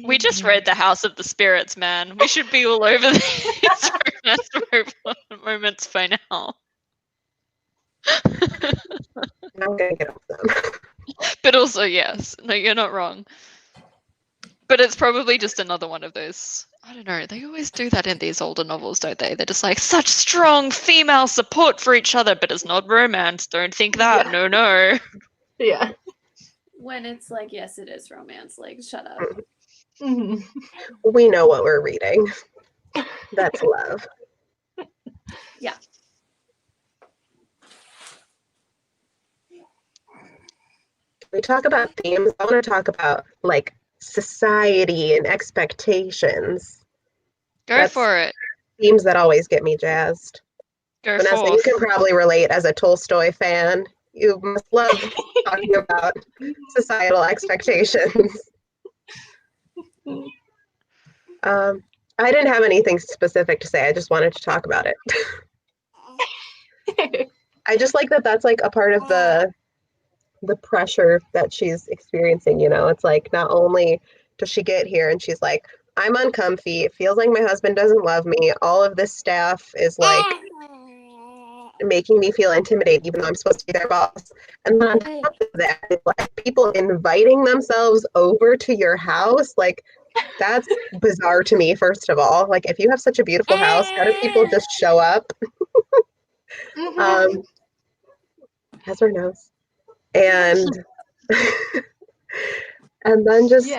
We just read The House of the Spirits, man. We should be all over these moments by now. I'm gonna get off them. But also, yes. No, you're not wrong. But it's probably just another one of those, I don't know, they always do that in these older novels, don't they? They're just like, such strong female support for each other, but it's not romance. Don't think that. Yeah. No. Yeah. When it's like, yes, it is romance. Like, shut up. We know what we're reading. That's love. Yeah. We talk about themes. I want to talk about like society and expectations. That's for it. Themes that always get me jazzed. Vanessa, forth. you can probably relate as a Tolstoy fan. You must love talking about societal expectations. I didn't have anything specific to say. I just wanted to talk about it. I just like that that's like a part of the pressure that she's experiencing, you know. It's like not only does she get here and she's like, I'm uncomfy, it feels like my husband doesn't love me, all of this staff is like making me feel intimidated even though I'm supposed to be their boss. And then on top of that, it's like people inviting themselves over to your house, like that's bizarre to me, first of all. Like if you have such a beautiful house, how do people just show up? Has her nose. And and then just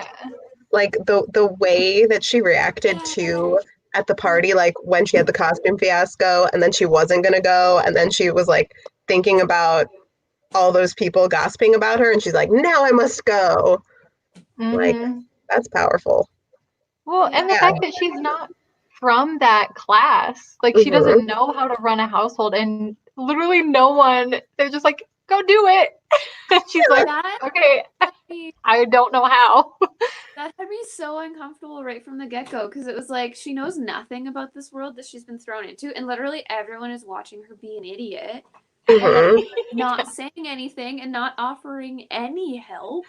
like the way that she reacted to at the party, like when she had the costume fiasco and then she wasn't gonna go and then she was like thinking about all those people gossiping about her and she's like, now I must go. Like that's powerful. Well, and the fact that she's not from that class, like she doesn't know how to run a household and literally no one, they're just like, go do it. And she's like, okay, I don't know how. That had me so uncomfortable right from the get-go, because it was like she knows nothing about this world that she's been thrown into, and literally everyone is watching her be an idiot, and not saying anything and not offering any help.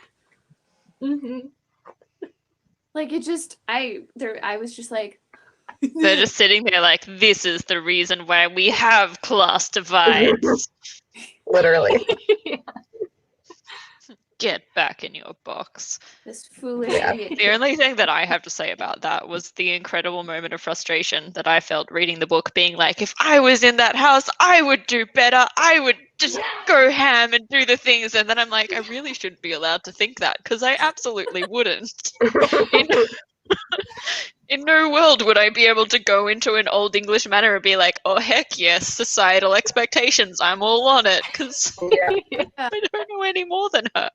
Like, it just, I was just like, they're just sitting there like, this is the reason why we have class divides. Literally. Get back in your box. This foolish idiot. The only thing that I have to say about that was the incredible moment of frustration that I felt reading the book, being like, if I was in that house, I would do better. I would just go ham and do the things. And then I'm like, I really shouldn't be allowed to think that, because I absolutely wouldn't. In no world would I be able to go into an old English manor and be like, oh, heck yes, societal expectations, I'm all on it, because I don't know any more than her.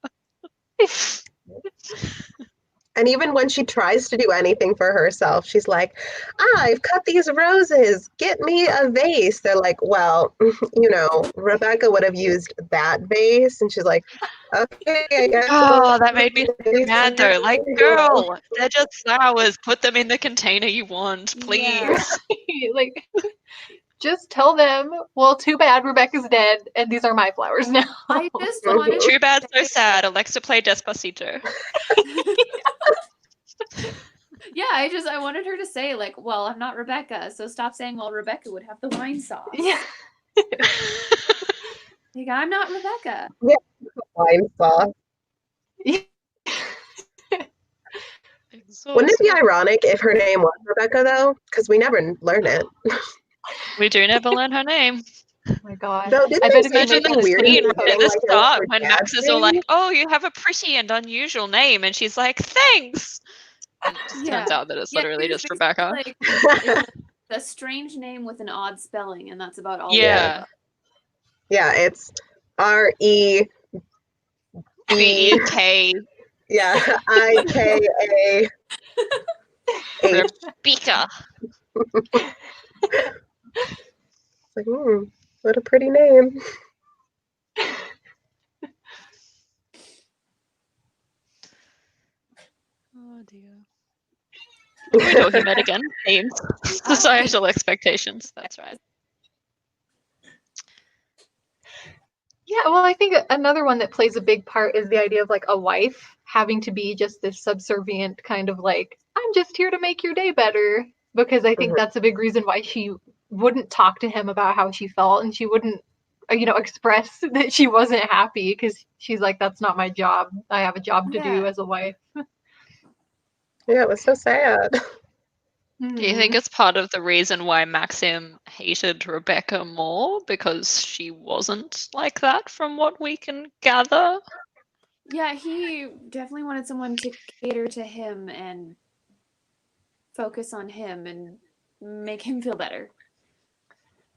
And even when she tries to do anything for herself, she's like, I've cut these roses. Get me a vase. They're like, well, you know, Rebecca would have used that vase. And she's like, okay, I guess. Oh, that made me so mad though. Like, girl, they're just flowers. Put them in the container you want, please. Yeah. Like, just tell them, well, too bad Rebecca's dead, and these are my flowers now. I just wanted Too bad, so sad. Alexa, play Despacito. Yeah, I wanted her to say, like, well, I'm not Rebecca, so stop saying, well, Rebecca would have the wine sauce. Yeah. Like, I'm not Rebecca. Yeah, wine sauce. Wouldn't it be ironic if her name was Rebecca, though? Because we never learn it. We do never learn her name. Oh my god. So I bet Imagine the weird scene right at the like start when Max is all name? like, oh, you have a pretty and unusual name. And she's like, thanks. And it just turns out that it's literally just Rebecca. Like, it's a strange name with an odd spelling, and that's about all. Yeah. Yeah, it's R-E-B-E-K. B-E-K. Yeah, I-K-A. Rebecca. Like, what a pretty name. Oh dear. We're talking about again. Names. Societal expectations. That's right. Yeah, well, I think another one that plays a big part is the idea of like a wife having to be just this subservient kind of like, I'm just here to make your day better. Because I think that's a big reason why she wouldn't talk to him about how she felt, and she wouldn't, express that she wasn't happy, because she's like, that's not my job. I have a job to do as a wife. Yeah, it was so sad. Do you think it's part of the reason why Maxim hated Rebecca more? Because she wasn't like that, from what we can gather? Yeah, he definitely wanted someone to cater to him and focus on him and make him feel better.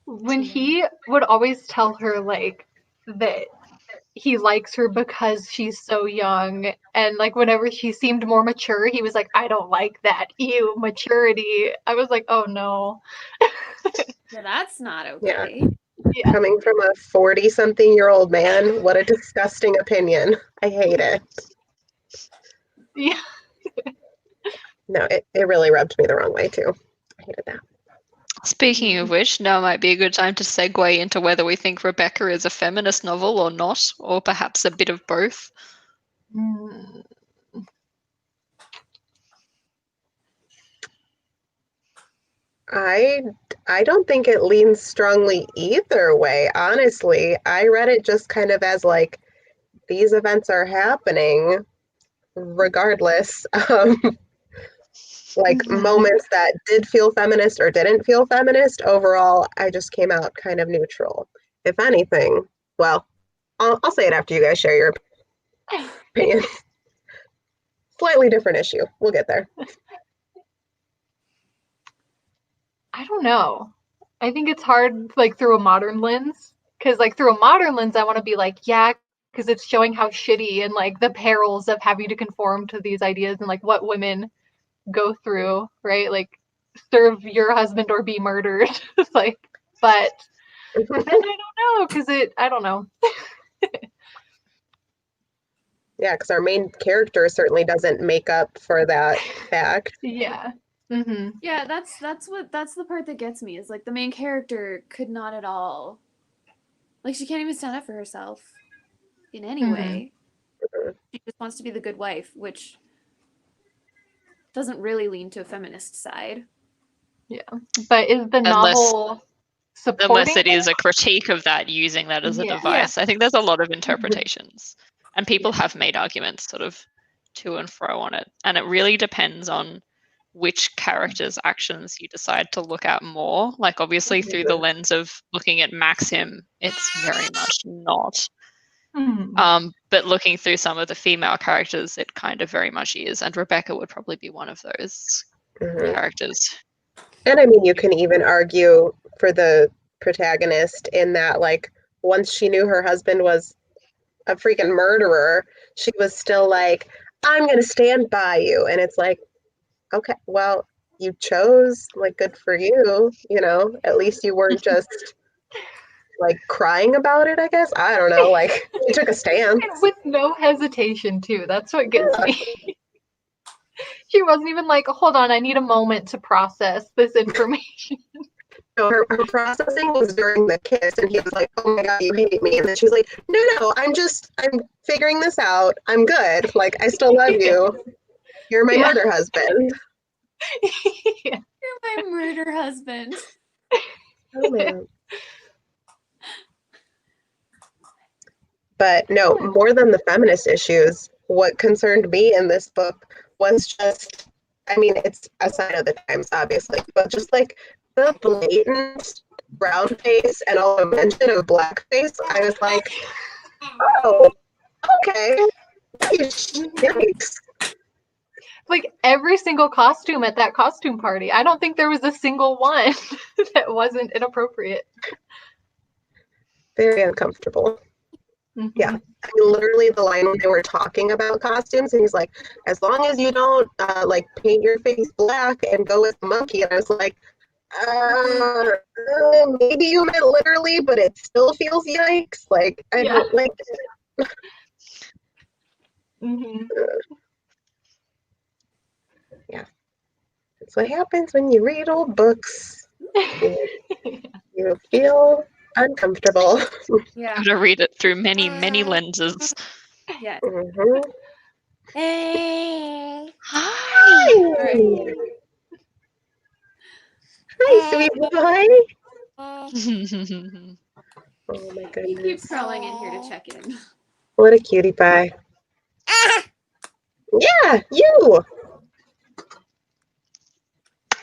When he would always tell her, like, that he likes her because she's so young, and like whenever she seemed more mature, he was like, I don't like that. Ew, maturity. I was like, oh no. Yeah, that's not okay. Yeah. Coming from a 40-something-year-old man, what a disgusting opinion. I hate it. Yeah. No, it really rubbed me the wrong way too. I hated that. Speaking of which, now might be a good time to segue into whether we think Rebecca is a feminist novel or not, or perhaps a bit of both. I don't think it leans strongly either way, honestly. I read it just kind of as like, these events are happening regardless. Like moments that did feel feminist or didn't feel feminist, overall, I just came out kind of neutral. If anything, well, I'll say it after you guys share your opinion. Slightly different issue. We'll get there. I don't know. I think it's hard, like, through a modern lens. Because, like, through a modern lens, I want to be like, yeah, because it's showing how shitty and, like, the perils of having to conform to these ideas and, like, what women go through, right? Like, serve your husband or be murdered. Like, but then I don't know, because I don't know. Yeah, because our main character certainly doesn't make up for that fact. Yeah. Mm-hmm. Yeah, that's the part that gets me, is like the main character could not at all, like, she can't even stand up for herself in any way. She just wants to be the good wife, which doesn't really lean to a feminist side. Yeah, but is the novel supporting unless it is a critique of that, using that as a device? I think there's a lot of interpretations, and people have made arguments sort of to and fro on it, and it really depends on which character's actions you decide to look at more. Like, obviously through the lens of looking at Maxim, it's very much not. But looking through some of the female characters, it kind of very much is, and Rebecca would probably be one of those characters. And I mean, you can even argue for the protagonist in that, like, once she knew her husband was a freaking murderer, she was still like, I'm going to stand by you. And it's like, okay, well, you chose, like, good for you, you know, at least you weren't just like crying about it, I guess. I don't know, like, you took a stance. And with no hesitation too. That's what gets me. She wasn't even like, hold on, I need a moment to process this information. No, her processing was during the kiss, and he was like, oh my God, you hate me. And then she was like, no, I'm figuring this out. I'm good. Like, I still love you. You're my murder husband. You're my murder husband. Oh, man. But no, more than the feminist issues, what concerned me in this book was just, I mean, it's a sign of the times, obviously, but just like the blatant brown face and all the mention of blackface, I was like, oh, okay. Yikes. Like, every single costume at that costume party, I don't think there was a single one that wasn't inappropriate. Very uncomfortable. Yeah, I mean, literally the line when they were talking about costumes, and he's like, as long as you don't like paint your face black and go with the monkey. And I was like, maybe you meant literally, but it still feels yikes. Like, I don't like it. Yeah, that's what happens when you read old books. You feel uncomfortable. Yeah. Got to read it through many, many lenses. Yeah. Hey. Hi. Right. Hi, sweet boy. Oh my goodness. He keeps crawling in here to check in. What a cutie pie. Yeah, you.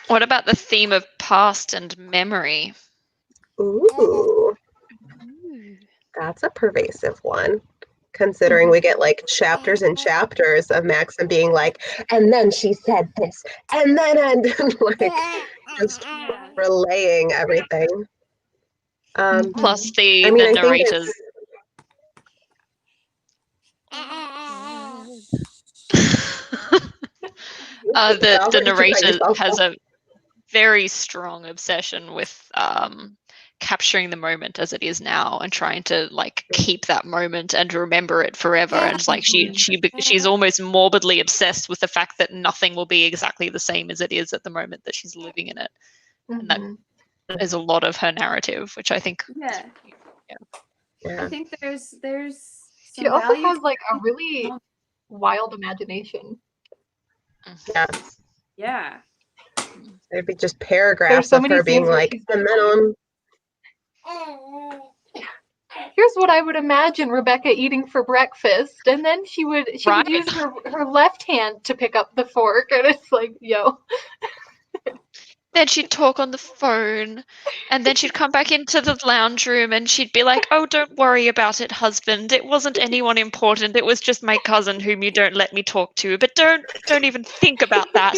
What about the theme of past and memory? Ooh. That's a pervasive one, considering we get like chapters and chapters of Maxim being like, and then she said this, and then like just relaying everything. Plus the I narrators. The narrator has a very strong obsession with capturing the moment as it is now and trying to like keep that moment and remember it forever. And it's like she's almost morbidly obsessed with the fact that nothing will be exactly the same as it is at the moment that she's living in it. And that is a lot of her narrative, which I think. I think there's. She also has like a really wild imagination. Yes. Yeah. There'd be just paragraphs of her being like, and then here's what I would imagine Rebecca eating for breakfast, and then she would use her left hand to pick up the fork, and it's like, yo. Then she'd talk on the phone, and then she'd come back into the lounge room and she'd be like, oh, don't worry about it, husband. It wasn't anyone important. It was just my cousin whom you don't let me talk to. But don't even think about that.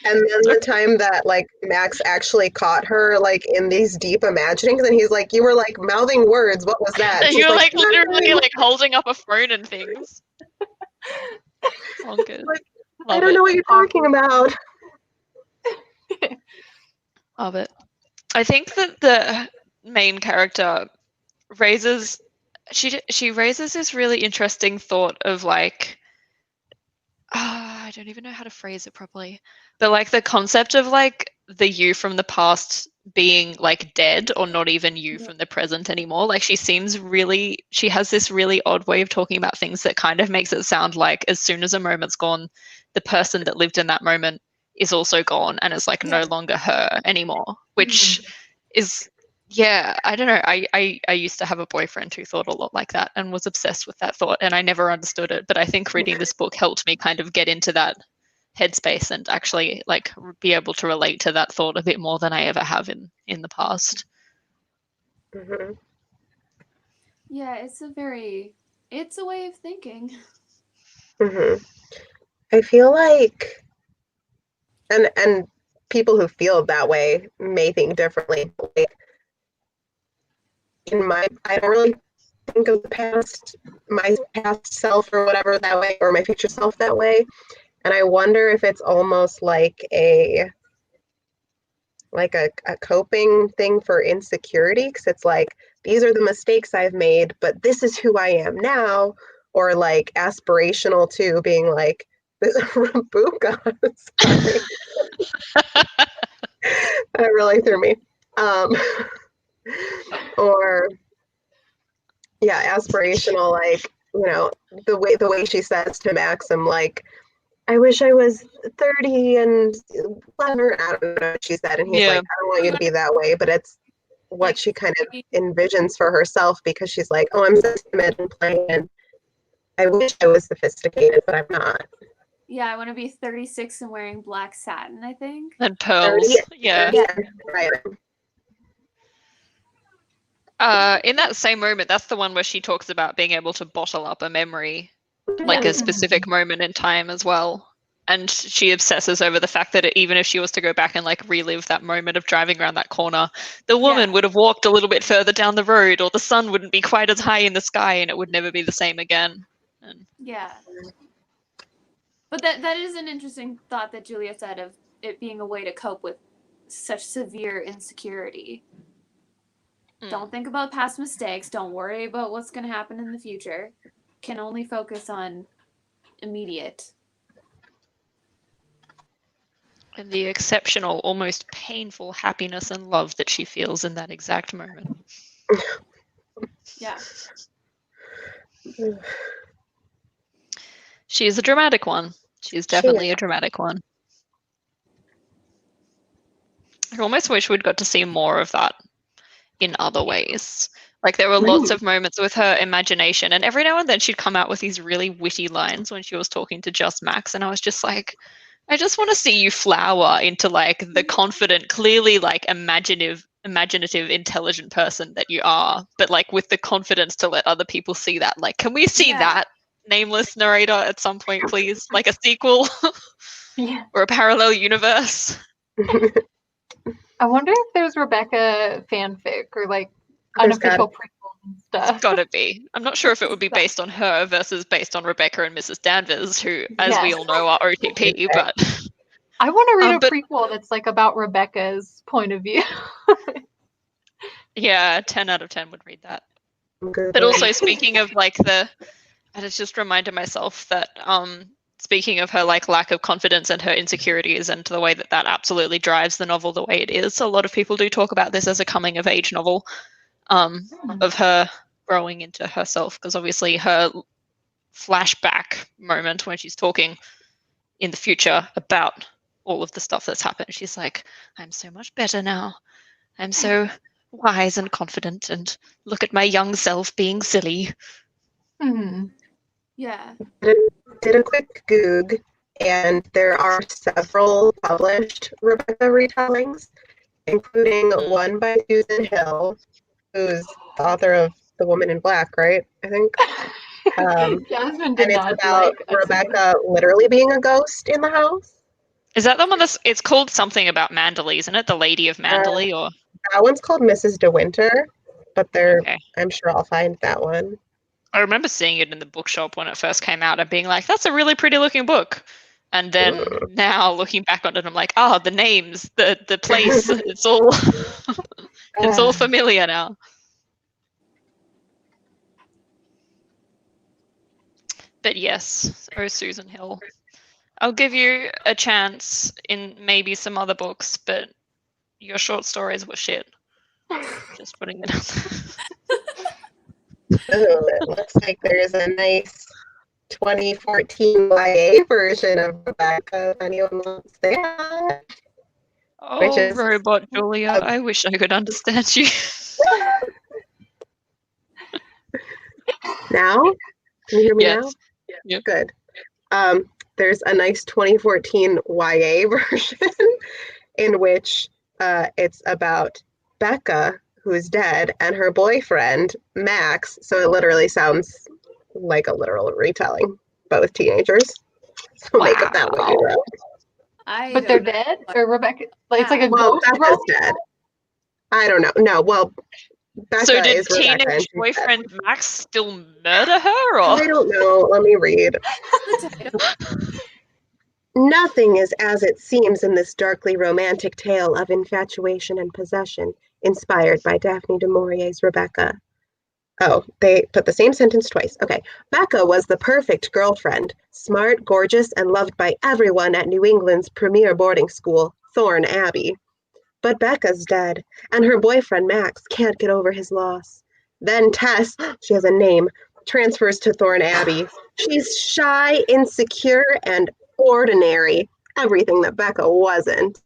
And then the time that like Max actually caught her like in these deep imaginings, and he's like, you were like mouthing words. What was that? And you were like literally like holding up a phone and things. Bonkers. Like, I don't know what you're talking about. Love it. I think that the main character raises she raises this really interesting thought of like, I don't even know how to phrase it properly, but like the concept of like the you from the past being like dead or not even you from the present anymore. Like she has this really odd way of talking about things that kind of makes it sound like as soon as a moment's gone, the person that lived in that moment is also gone and is like no longer her anymore, which is, yeah, I don't know. I used to have a boyfriend who thought a lot like that and was obsessed with that thought, and I never understood it. But I think reading this book helped me kind of get into that headspace and actually like be able to relate to that thought a bit more than I ever have in the past. Mm-hmm. Yeah, it's a way of thinking. Mm-hmm. I feel like, and people who feel that way may think differently. Like, I don't really think of my past self or whatever that way, or my future self that way. And I wonder if it's almost like a coping thing for insecurity, because it's like, these are the mistakes I've made, but this is who I am now, or like aspirational too, being like, this Rabuka, sorry. That really threw me. Or yeah, aspirational, like, the way she says to Maxim, like, I wish I was 30 and clever. I don't know what she said. And he's like, I don't want you to be that way. But it's what she kind of envisions for herself, because she's like, oh, I'm so timid and plain. And I wish I was sophisticated, but I'm not. Yeah, I want to be 36 and wearing black satin, I think. And pearls. 30, yeah. Right. In that same moment, that's the one where she talks about being able to bottle up a memory, like a specific moment in time as well. And she obsesses over the fact that even if she was to go back and like relive that moment of driving around that corner, the woman would have walked a little bit further down the road, or the sun wouldn't be quite as high in the sky, and it would never be the same again. And yeah. But that is an interesting thought that Julia said, of it being a way to cope with such severe insecurity. Don't think about past mistakes. Don't worry about what's going to happen in the future. Can only focus on immediate. And the exceptional, almost painful happiness and love that she feels in that exact moment. Yeah. She's a dramatic one. She's definitely a dramatic one. I almost wish we'd got to see more of that in other ways. Like, there were lots of moments with her imagination, and every now and then she'd come out with these really witty lines when she was talking to just Max, and I was just like, I just want to see you flower into like the confident, clearly like imaginative, intelligent person that you are, but like with the confidence to let other people see that. Like, can we see that nameless narrator at some point, please? Like a sequel or a parallel universe? I wonder if there's Rebecca fanfic or like unofficial prequels and stuff. It's gotta be. I'm not sure if it would be based on her versus based on Rebecca and Mrs. Danvers, who, as we all know, are OTP, but I want to read a prequel that's like about Rebecca's point of view. Yeah, 10 out of 10 would read that. But also, speaking of like I just reminded myself that speaking of her like lack of confidence and her insecurities and the way that that absolutely drives the novel the way it is, a lot of people do talk about this as a coming of age novel, of her growing into herself, because obviously her flashback moment when she's talking in the future about all of the stuff that's happened, she's like, I'm so much better now. I'm so wise and confident, and look at my young self being silly. Yeah. Did a quick Goog, and there are several published Rebecca retellings, including one by Susan Hill, who's the author of The Woman in Black, right? I think. Jasmine and did it's about Rebecca literally being a ghost in the house. Is that the one it's called something about Manderley, isn't it? The Lady of Manderley, or that one's called Mrs. De Winter, but I'm sure I'll find that one. I remember seeing it in the bookshop when it first came out and being like, that's a really pretty looking book. And then now looking back on it, I'm like, the names, the place, it's all familiar now. But yes, oh Susan Hill. I'll give you a chance in maybe some other books, but your short stories were shit. Just putting it out there. Oh, it looks like there's a nice 2014 YA version of Rebecca, if anyone wants that. Oh, is, robot Julia, I wish I could understand you. Now? Can you hear me yes. now? Yep. Good. There's a nice 2014 YA version in which it's about Becca, who's dead, and her boyfriend, Max. So it literally sounds like a literal retelling, but with teenagers. So make up that what you will. But they're dead? Or Rebecca? Like, it's like a ghost? Becca's dead. I don't know. No, well, Becca so did is Rebecca teenage boyfriend Max still murder her? Or? I don't know. Let me read. Nothing is as it seems in this darkly romantic tale of infatuation and possession, inspired by Daphne du Maurier's Rebecca. Oh, they put the same sentence twice. Okay. Becca was the perfect girlfriend, smart, gorgeous, and loved by everyone at New England's premier boarding school, Thorne Abbey. But Becca's dead, and her boyfriend, Max, can't get over his loss. Then Tess, she has a name, transfers to Thorne Abbey. She's shy, insecure, and ordinary, everything that Becca wasn't.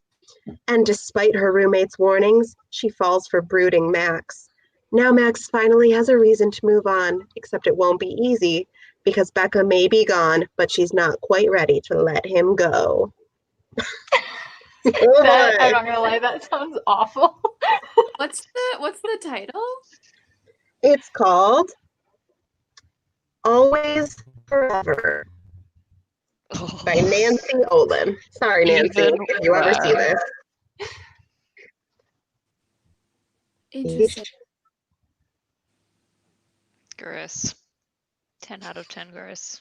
And despite her roommate's warnings, she falls for brooding Max. Now Max finally has a reason to move on, except it won't be easy, because Becca may be gone, but she's not quite ready to let him go. I'm not gonna lie, that sounds awful. What's the title? It's called Always Forever by Nancy Olin. Sorry, Nancy, if you ever see this. Interesting. Gross. 10 out of 10 gross.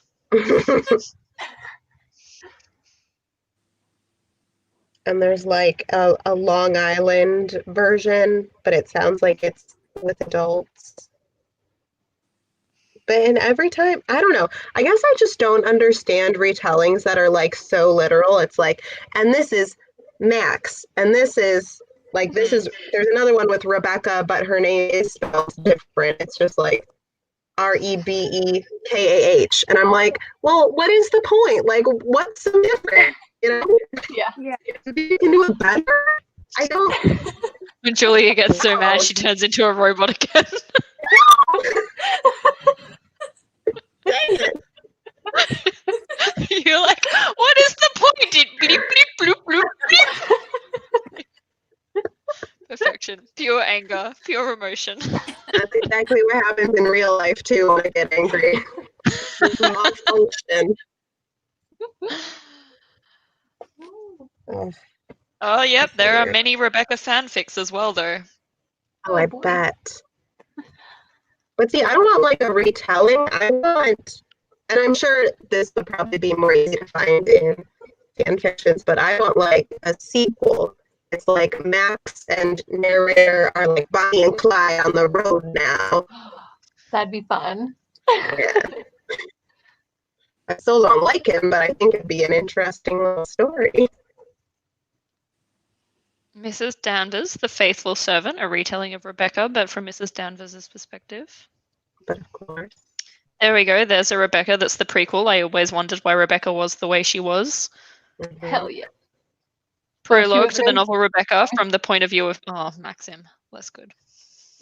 And there's like a Long Island version, but it sounds like it's with adults. But in every time, I don't know. I guess I just don't understand retellings that are like so literal. It's like, and this is Max, and this is like, there's another one with Rebecca, but her name is spelled different. It's just like Rebekah. And I'm like, well, what is the point? Like, what's so different? You know? Yeah. You can do it better. I don't. When Julia gets so mad, she turns into a robot again. Dang it. You're like, what is the point? It bleep, bleep, bloop, bloop, bleep. Perfection. Pure anger. Pure emotion. That's exactly what happens in real life, too, when I get angry. It's malfunction. Oh, yep. There are many Rebecca fanfics as well, though. Oh, I bet. But see, I don't want like a retelling. I want, and I'm sure this would probably be more easy to find in fan fictions, but I want like a sequel. It's like Max and narrator are like Bonnie and Clyde on the road now. That'd be fun. Yeah. I still don't like him, but I think it'd be an interesting little story. Mrs. Danvers, The Faithful Servant, a retelling of Rebecca, but from Mrs. Danvers' perspective. But of course. There we go. There's a Rebecca that's the prequel. I always wondered why Rebecca was the way she was. Mm-hmm. Hell yeah. Prologue to the novel Rebecca from the point of view of... Oh, Maxim. Less good.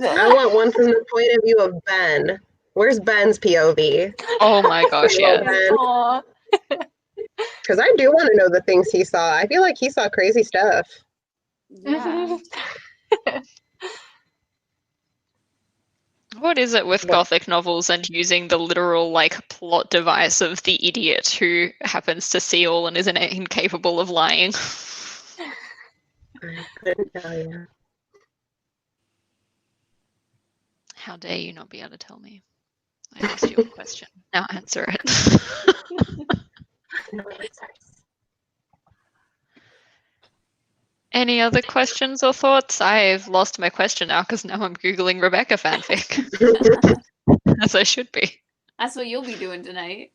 I want one from the point of view of Ben. Where's Ben's POV? Oh my gosh, yeah. Because I do want to know the things he saw. I feel like he saw crazy stuff. Yeah. What is it with Gothic novels and using the literal like plot device of the idiot who happens to see all and is incapable of lying? I couldn't tell you. How dare you not be able to tell me? I asked you a question. Now answer it. Any other questions or thoughts? I've lost my question now because now I'm Googling Rebecca fanfic. As I should be. That's what you'll be doing tonight.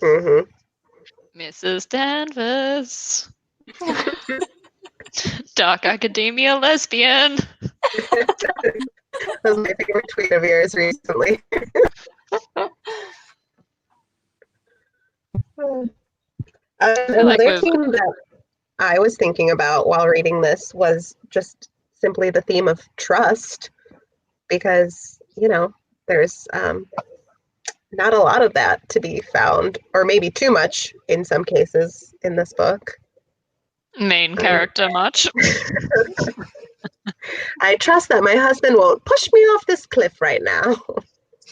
Mm-hmm. Mrs. Danvers. Dark academia lesbian. That was my favorite tweet of yours recently. Another theme that I was thinking about while reading this was just simply the theme of trust, because, you know, there's not a lot of that to be found, or maybe too much in some cases in this book. Main character much. I trust that my husband won't push me off this cliff right now.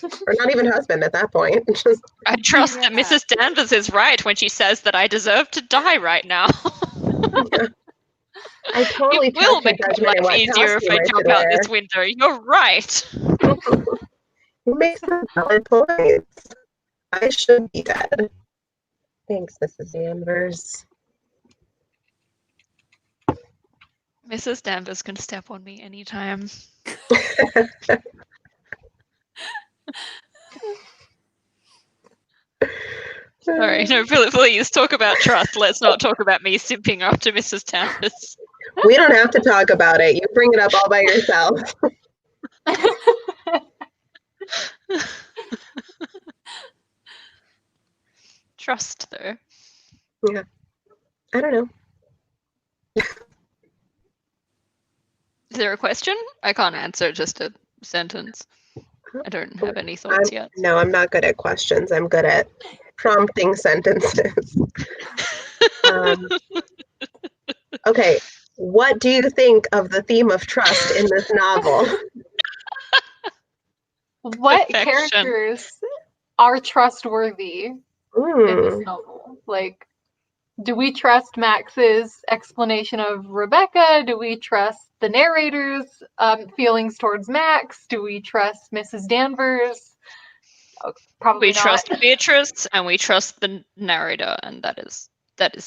Or not even husband at that point. Just, I trust that Mrs. Danvers is right when she says that I deserve to die right now. yeah. I totally it will trust your make my judgment life in easier if what I costume jump should out wear. this window. You're right. He makes some valid points. I should be dead. Thanks, Mrs. Danvers. Mrs. Danvers can step on me anytime. Sorry, no, please talk about trust. Let's not talk about me simping after Mrs. Danvers. We don't have to talk about it. You bring it up all by yourself. Trust, though. Yeah. I don't know. Is there a question? I can't answer, just a sentence. I don't have any thoughts yet. No, I'm not good at questions. I'm good at prompting sentences. Okay, what do you think of the theme of trust in this novel? What Perfection. characters are trustworthy in this novel? Like, do we trust Max's explanation of Rebecca? Do we trust the narrator's feelings towards Max? Do we trust Mrs. Danvers? Probably we not. trust Beatrice and we trust the narrator, and that is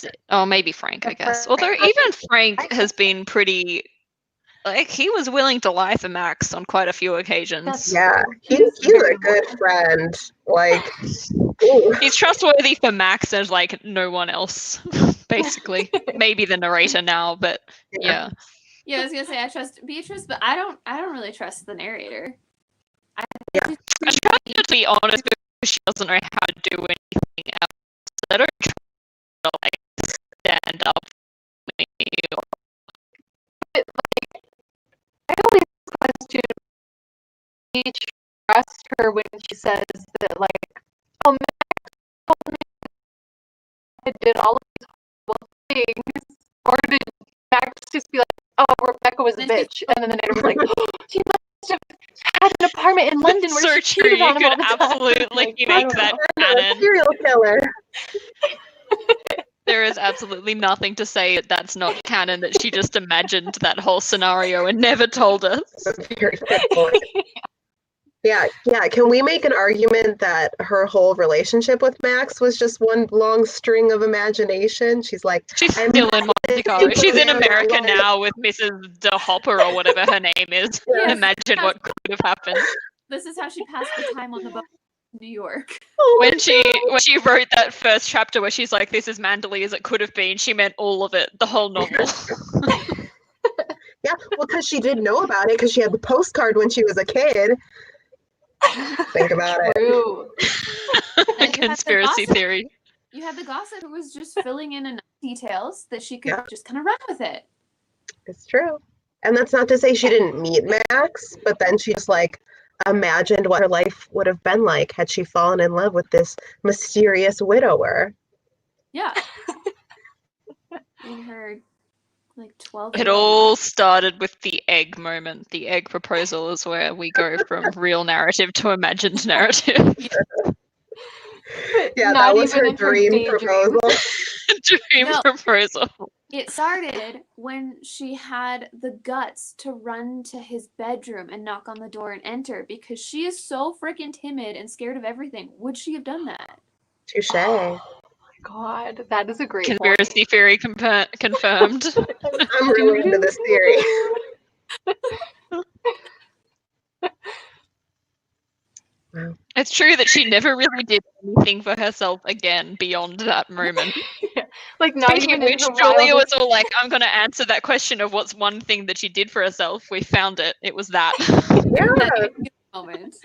it. Oh, maybe Frank, I guess. Although even Frank has been pretty, like, he was willing to lie for Max on quite a few occasions. Yeah, he's a good friend. Like, ooh. He's trustworthy for Max and like no one else, basically. Maybe the narrator now, but yeah. Yeah, I was gonna say I trust Beatrice, but I don't really trust the narrator. I try to be honest because she doesn't know how to do anything else. I don't try to like stand up for me. I always question, do you trust her when she says that, like, oh, Max told me I did all of these horrible things, or did Max just be like, oh, Rebecca was a bitch, and then the narrator was like, oh, she must have had an apartment in London where so she true. cheated on him You all could the time. absolutely Like, make that canon. Serial killer. There is absolutely nothing to say that that's not canon, that she just imagined that whole scenario and never told us. Very good point. Yeah. Can we make an argument that her whole relationship with Max was just one long string of imagination? She's like, she's still in Monte Carlo. She's in America now with Mrs. De Hopper or whatever her name is. Yes. Imagine what could have happened. This is how she passed the time on the boat in New York. When she wrote that first chapter where she's like, this is Manderley as it could have been, she meant all of it, the whole novel. Yeah, well, because she did know about it because she had the postcard when she was a kid. Think about it. Conspiracy theory. You had the gossip who was just filling in enough details that she could just kind of run with it. It's true. And that's not to say she didn't meet Max, but then she just like imagined what her life would have been like had she fallen in love with this mysterious widower. Yeah. In her like 12. It all started with the egg moment. The egg proposal is where we go from real narrative to imagined narrative. Yeah, that was her dream proposal. Proposal. It started when she had the guts to run to his bedroom and knock on the door and enter because she is so freaking timid and scared of everything. Would she have done that? Touche. God, that is a great conspiracy theory confirmed. I'm really into this theory. Wow. It's true that she never really did anything for herself again beyond that moment. Like, not Speaking of even in which, her Julia was wildest... all like, I'm going to answer that question of what's one thing that she did for herself. We found it. It was that. Yeah. That moment.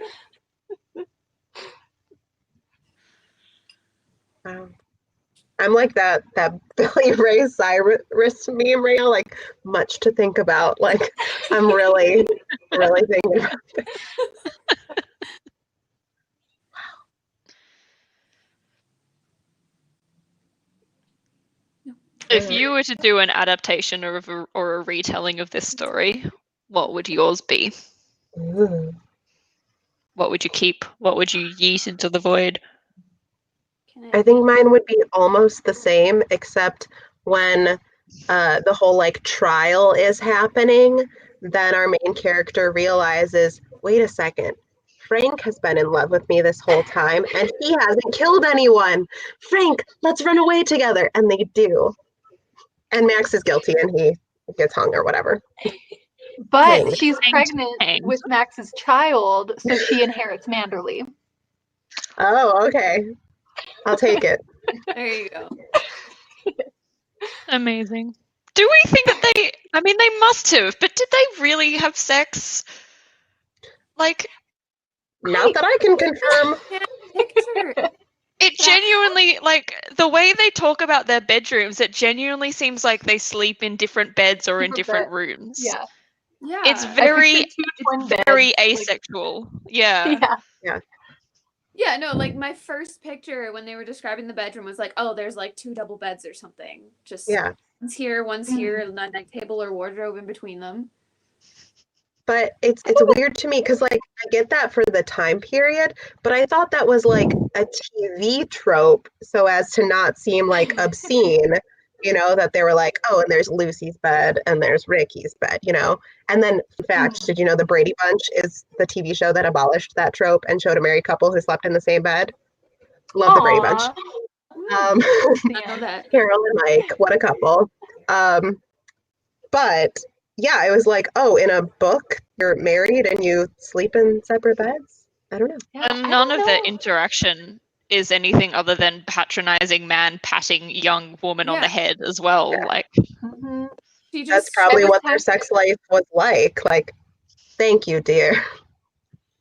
Wow. I'm like that Billy Ray Cyrus meme right now, like much to think about. Like I'm really thinking about it. If you were to do an adaptation or a retelling of this story, what would yours be? Ooh. What would you keep? What would you yeet into the void? I think mine would be almost the same, except when the whole like trial is happening, then our main character realizes, wait a second, Frank has been in love with me this whole time and he hasn't killed anyone. Frank, let's run away together. And they do. And Max is guilty and he gets hung or whatever. But Hanged. she's pregnant with Max's child, so she inherits Manderley. Oh, okay. I'll take it. There you go. Amazing. Do we think that they... I mean, they must have, but did they really have sex? Like... Not that I can confirm. Picture. It genuinely, like, the way they talk about their bedrooms, it genuinely seems like they sleep in different beds or in different rooms. Yeah. Yeah. It's very beds, asexual. Like, yeah. Yeah, no, like my first picture when they were describing the bedroom was like, oh, there's like 2 double beds or something. Just one's here, a night table or wardrobe in between them. But it's weird to me because like I get that for the time period, but I thought that was like a TV trope so as to not seem like obscene, you know, that they were like, oh, and there's Lucy's bed and there's Ricky's bed, you know. And then, in fact, did you know the Brady Bunch is the TV show that abolished that trope and showed a married couple who slept in the same bed? Love the Brady Bunch. I know that. Carol and Mike, what a couple. But yeah, it was like, oh, in a book, you're married and you sleep in separate beds? I don't know. Yeah, and none of the interaction is anything other than patronizing man patting young woman on the head as well. Yeah. Like, that's probably what their sex life was like. Like, thank you, dear.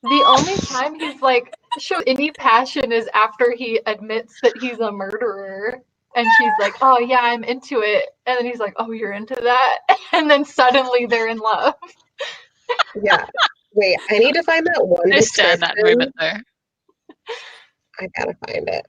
The only time he's like shows any passion is after he admits that he's a murderer. And she's like, oh, yeah, I'm into it. And then he's like, oh, you're into that? And then suddenly they're in love. Yeah. Wait, I need to find that one. I stand that moment there. I gotta find it.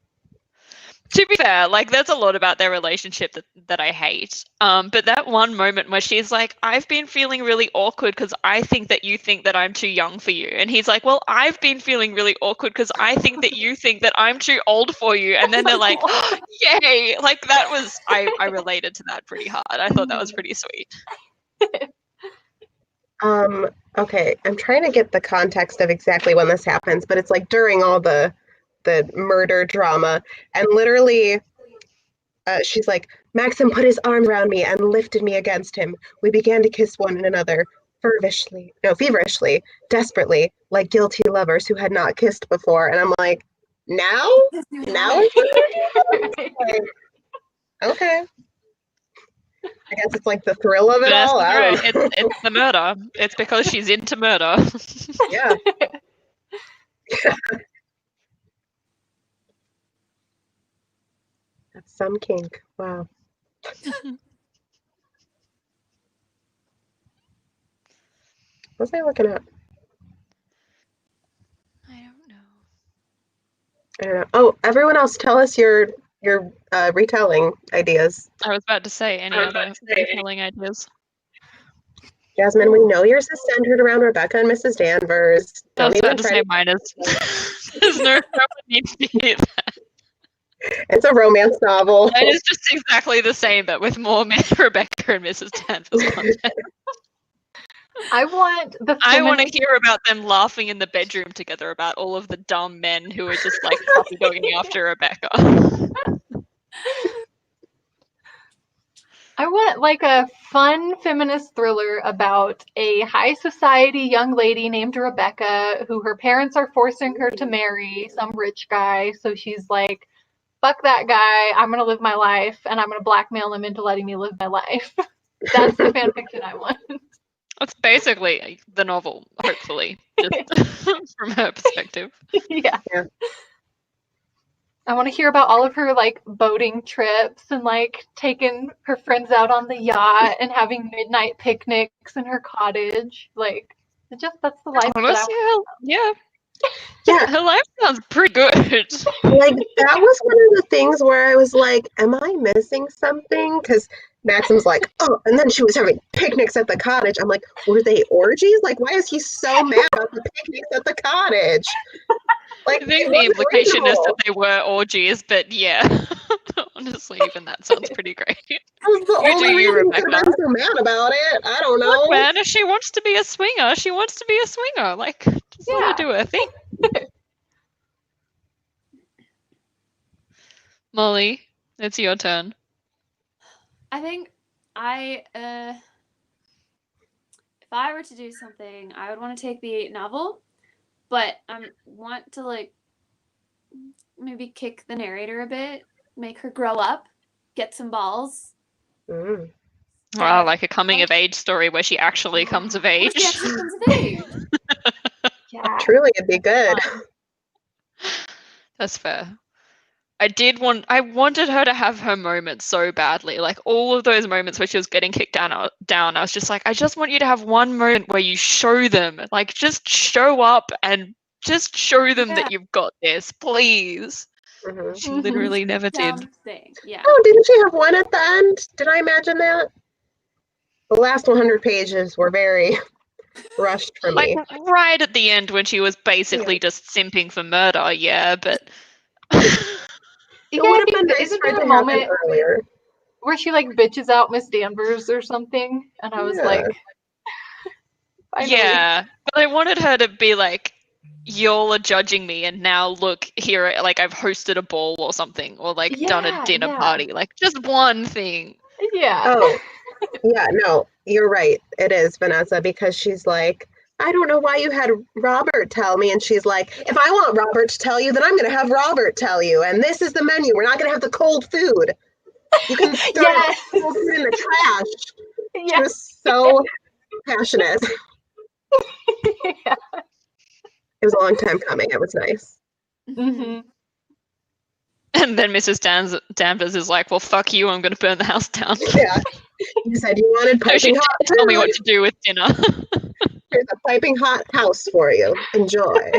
To be fair, like, there's a lot about their relationship that I hate. But that one moment where she's like, I've been feeling really awkward because I think that you think that I'm too young for you. And he's like, well, I've been feeling really awkward because I think that you think that I'm too old for you. And then they're like, oh, yay. Like, that was, I related to that pretty hard. I thought that was pretty sweet. Okay, I'm trying to get the context of exactly when this happens, but it's like during all the murder drama, and literally she's like, Maxim put his arm around me and lifted me against him. We began to kiss one another feverishly, desperately, like guilty lovers who had not kissed before. And I'm like, now okay, I guess it's like the thrill of it all. It's the murder. It's because she's into murder. Yeah. That's some kink. Wow. What was I looking at? I don't know. Oh, everyone else, tell us your retelling ideas. I was about to say any other retelling ideas. Jasmine, we know yours is centered around Rebecca and Mrs. Danvers. I was about to say mine is. There's no need to be that. It's a romance novel. It is just exactly the same, but with more Rebecca and Mrs. Danvers content. I want to hear about them laughing in the bedroom together about all of the dumb men who are just like going after Rebecca. I want like a fun feminist thriller about a high society young lady named Rebecca who her parents are forcing her to marry some rich guy. So she's like, fuck that guy. I'm going to live my life and I'm going to blackmail him into letting me live my life. That's the fan fiction I want. That's basically the novel, hopefully, just from her perspective. Yeah. I want to hear about all of her like boating trips and like taking her friends out on the yacht and having midnight picnics in her cottage. Like, that's the life that I want. Yeah. Her life sounds pretty good. Like, that was one of the things where I was like, am I missing something? Because Maxim's like, oh, and then she was having picnics at the cottage. I'm like, were they orgies? Like, why is he so mad about the picnics at the cottage? Like, I think the implication is that they were orgies, but yeah. Honestly, even that sounds pretty great. That was the You only do you, reason Rebecca. I'm so mad about it. I don't know. Look, man, if she wants to be a swinger, she wants to be a swinger. Like, just let her do her thing. Molly, it's your turn. I think if I were to do something, I would want to take the novel, but I want to like maybe kick the narrator a bit, make her grow up, get some balls. Mm. Wow, like a coming of age story where she actually comes of age. She actually comes of age. Yeah. Truly, it'd be good. That's fair. I wanted her to have her moments so badly. Like all of those moments where she was getting kicked down, I was just like, I just want you to have one moment where you show them. Like just show up and just show them that you've got this, please. Mm-hmm. She literally never did. Something. Yeah. Oh, didn't she have one at the end? Did I imagine that? The last 100 pages were very rushed for me. Like right at the end when she was basically just simping for murder, yeah, but It would have been nice isn't for it there to a moment happen earlier. where she like bitches out Miss Danvers or something? And I was like, finally. Yeah, but I wanted her to be like, y'all are judging me, and now look here, like I've hosted a ball or something, or like done a dinner party, like just one thing. Yeah. Oh, yeah, no, you're right. It is Vanessa, because she's like, I don't know why you had Robert tell me. And she's like, if I want Robert to tell you, then I'm going to have Robert tell you. And this is the menu. We're not going to have the cold food. You can throw the cold food in the trash. She was so passionate. Yeah. It was a long time coming. It was nice. Mm-hmm. And then Mrs. Danvers is like, well, fuck you, I'm going to burn the house down. Yeah. You said you wanted No, she piping hot didn't tell me food. what to do with dinner. Here's a piping hot house for you. Enjoy.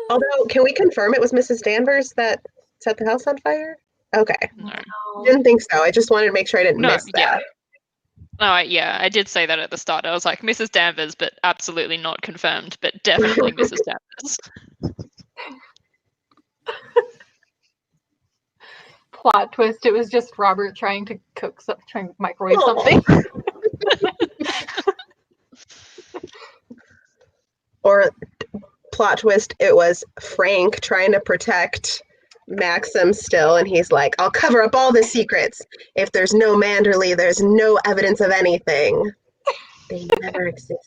Although, can we confirm it was Mrs. Danvers that set the house on fire? Okay. No. Didn't think so. I just wanted to make sure I didn't miss that. Yeah. No, yeah, I did say that at the start. I was like, Mrs. Danvers, but absolutely not confirmed, but definitely Mrs. Danvers. Plot twist, it was just Robert trying to microwave something. Or plot twist, it was Frank trying to protect Maxim still, and he's like, I'll cover up all the secrets. If there's no Manderley, there's no evidence of anything. They never existed.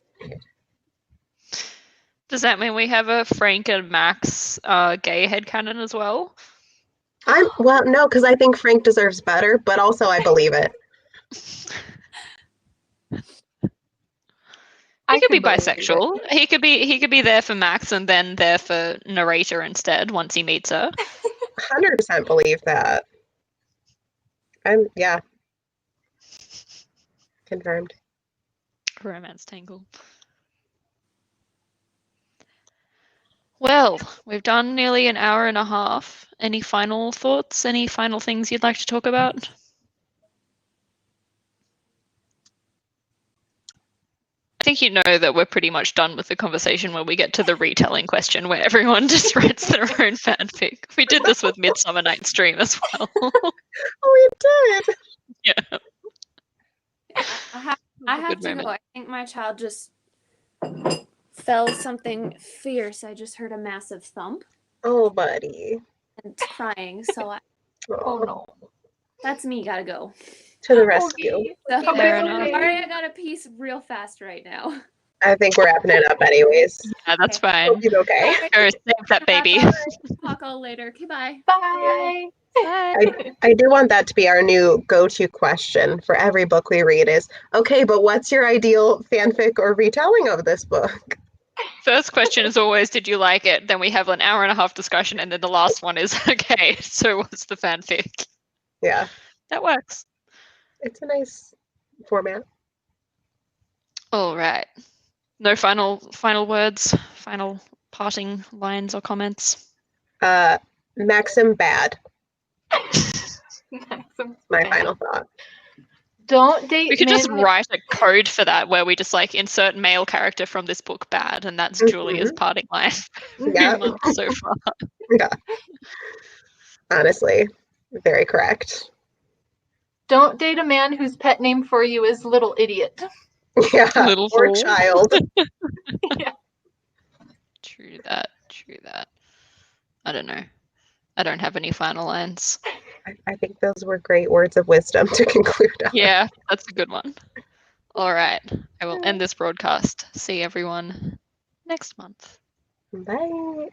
Does that mean we have a Frank and Max gay headcanon as well? Well, no, because I think Frank deserves better, but also I believe it. He could be bisexual. He could be there for Max and then there for narrator instead once he meets her. 100% believe that. Yeah. Confirmed. Romance tangle. Well, we've done nearly an hour and a half. Any final thoughts? Any final things you'd like to talk about? I think you know that we're pretty much done with the conversation when we get to the retelling question where everyone just writes their own fanfic. We did this with Midsummer Night's Dream as well. Oh, we did. Yeah. I have to go. I think my child just fell something fierce. I just heard a massive thump. Oh, buddy. And crying, so Oh no. That's me. Gotta go. To the rescue. So, Fair enough. sorry, I got a piece real fast right now. I think we're wrapping it up anyways. Yeah, that's Okay. fine. Hope he's okay. Sorry. Go save that baby. Talk all later. Okay, bye. Bye. Bye. I do want that to be our new go-to question for every book we read is, okay, but what's your ideal fanfic or retelling of this book? First question is always, did you like it? Then we have an hour and a half discussion, and then the last one is, okay, so what's the fanfic? Yeah, That works. it's a nice format. All right. No final words, final parting lines or comments? Maxim bad. Maxim's My bad. final thought. Don't date We could just men. write a code for that where we just like insert male character from this book bad, and that's Julia's parting line for Yeah. every month so far. Yeah. Honestly, very correct. Don't date a man whose pet name for you is Little Idiot. Yeah. Little or fool. child. Yeah. True that. I don't know. I don't have any final lines. I think those were great words of wisdom to conclude on. Yeah, that's a good one. All right. I will end this broadcast. See everyone next month. Bye.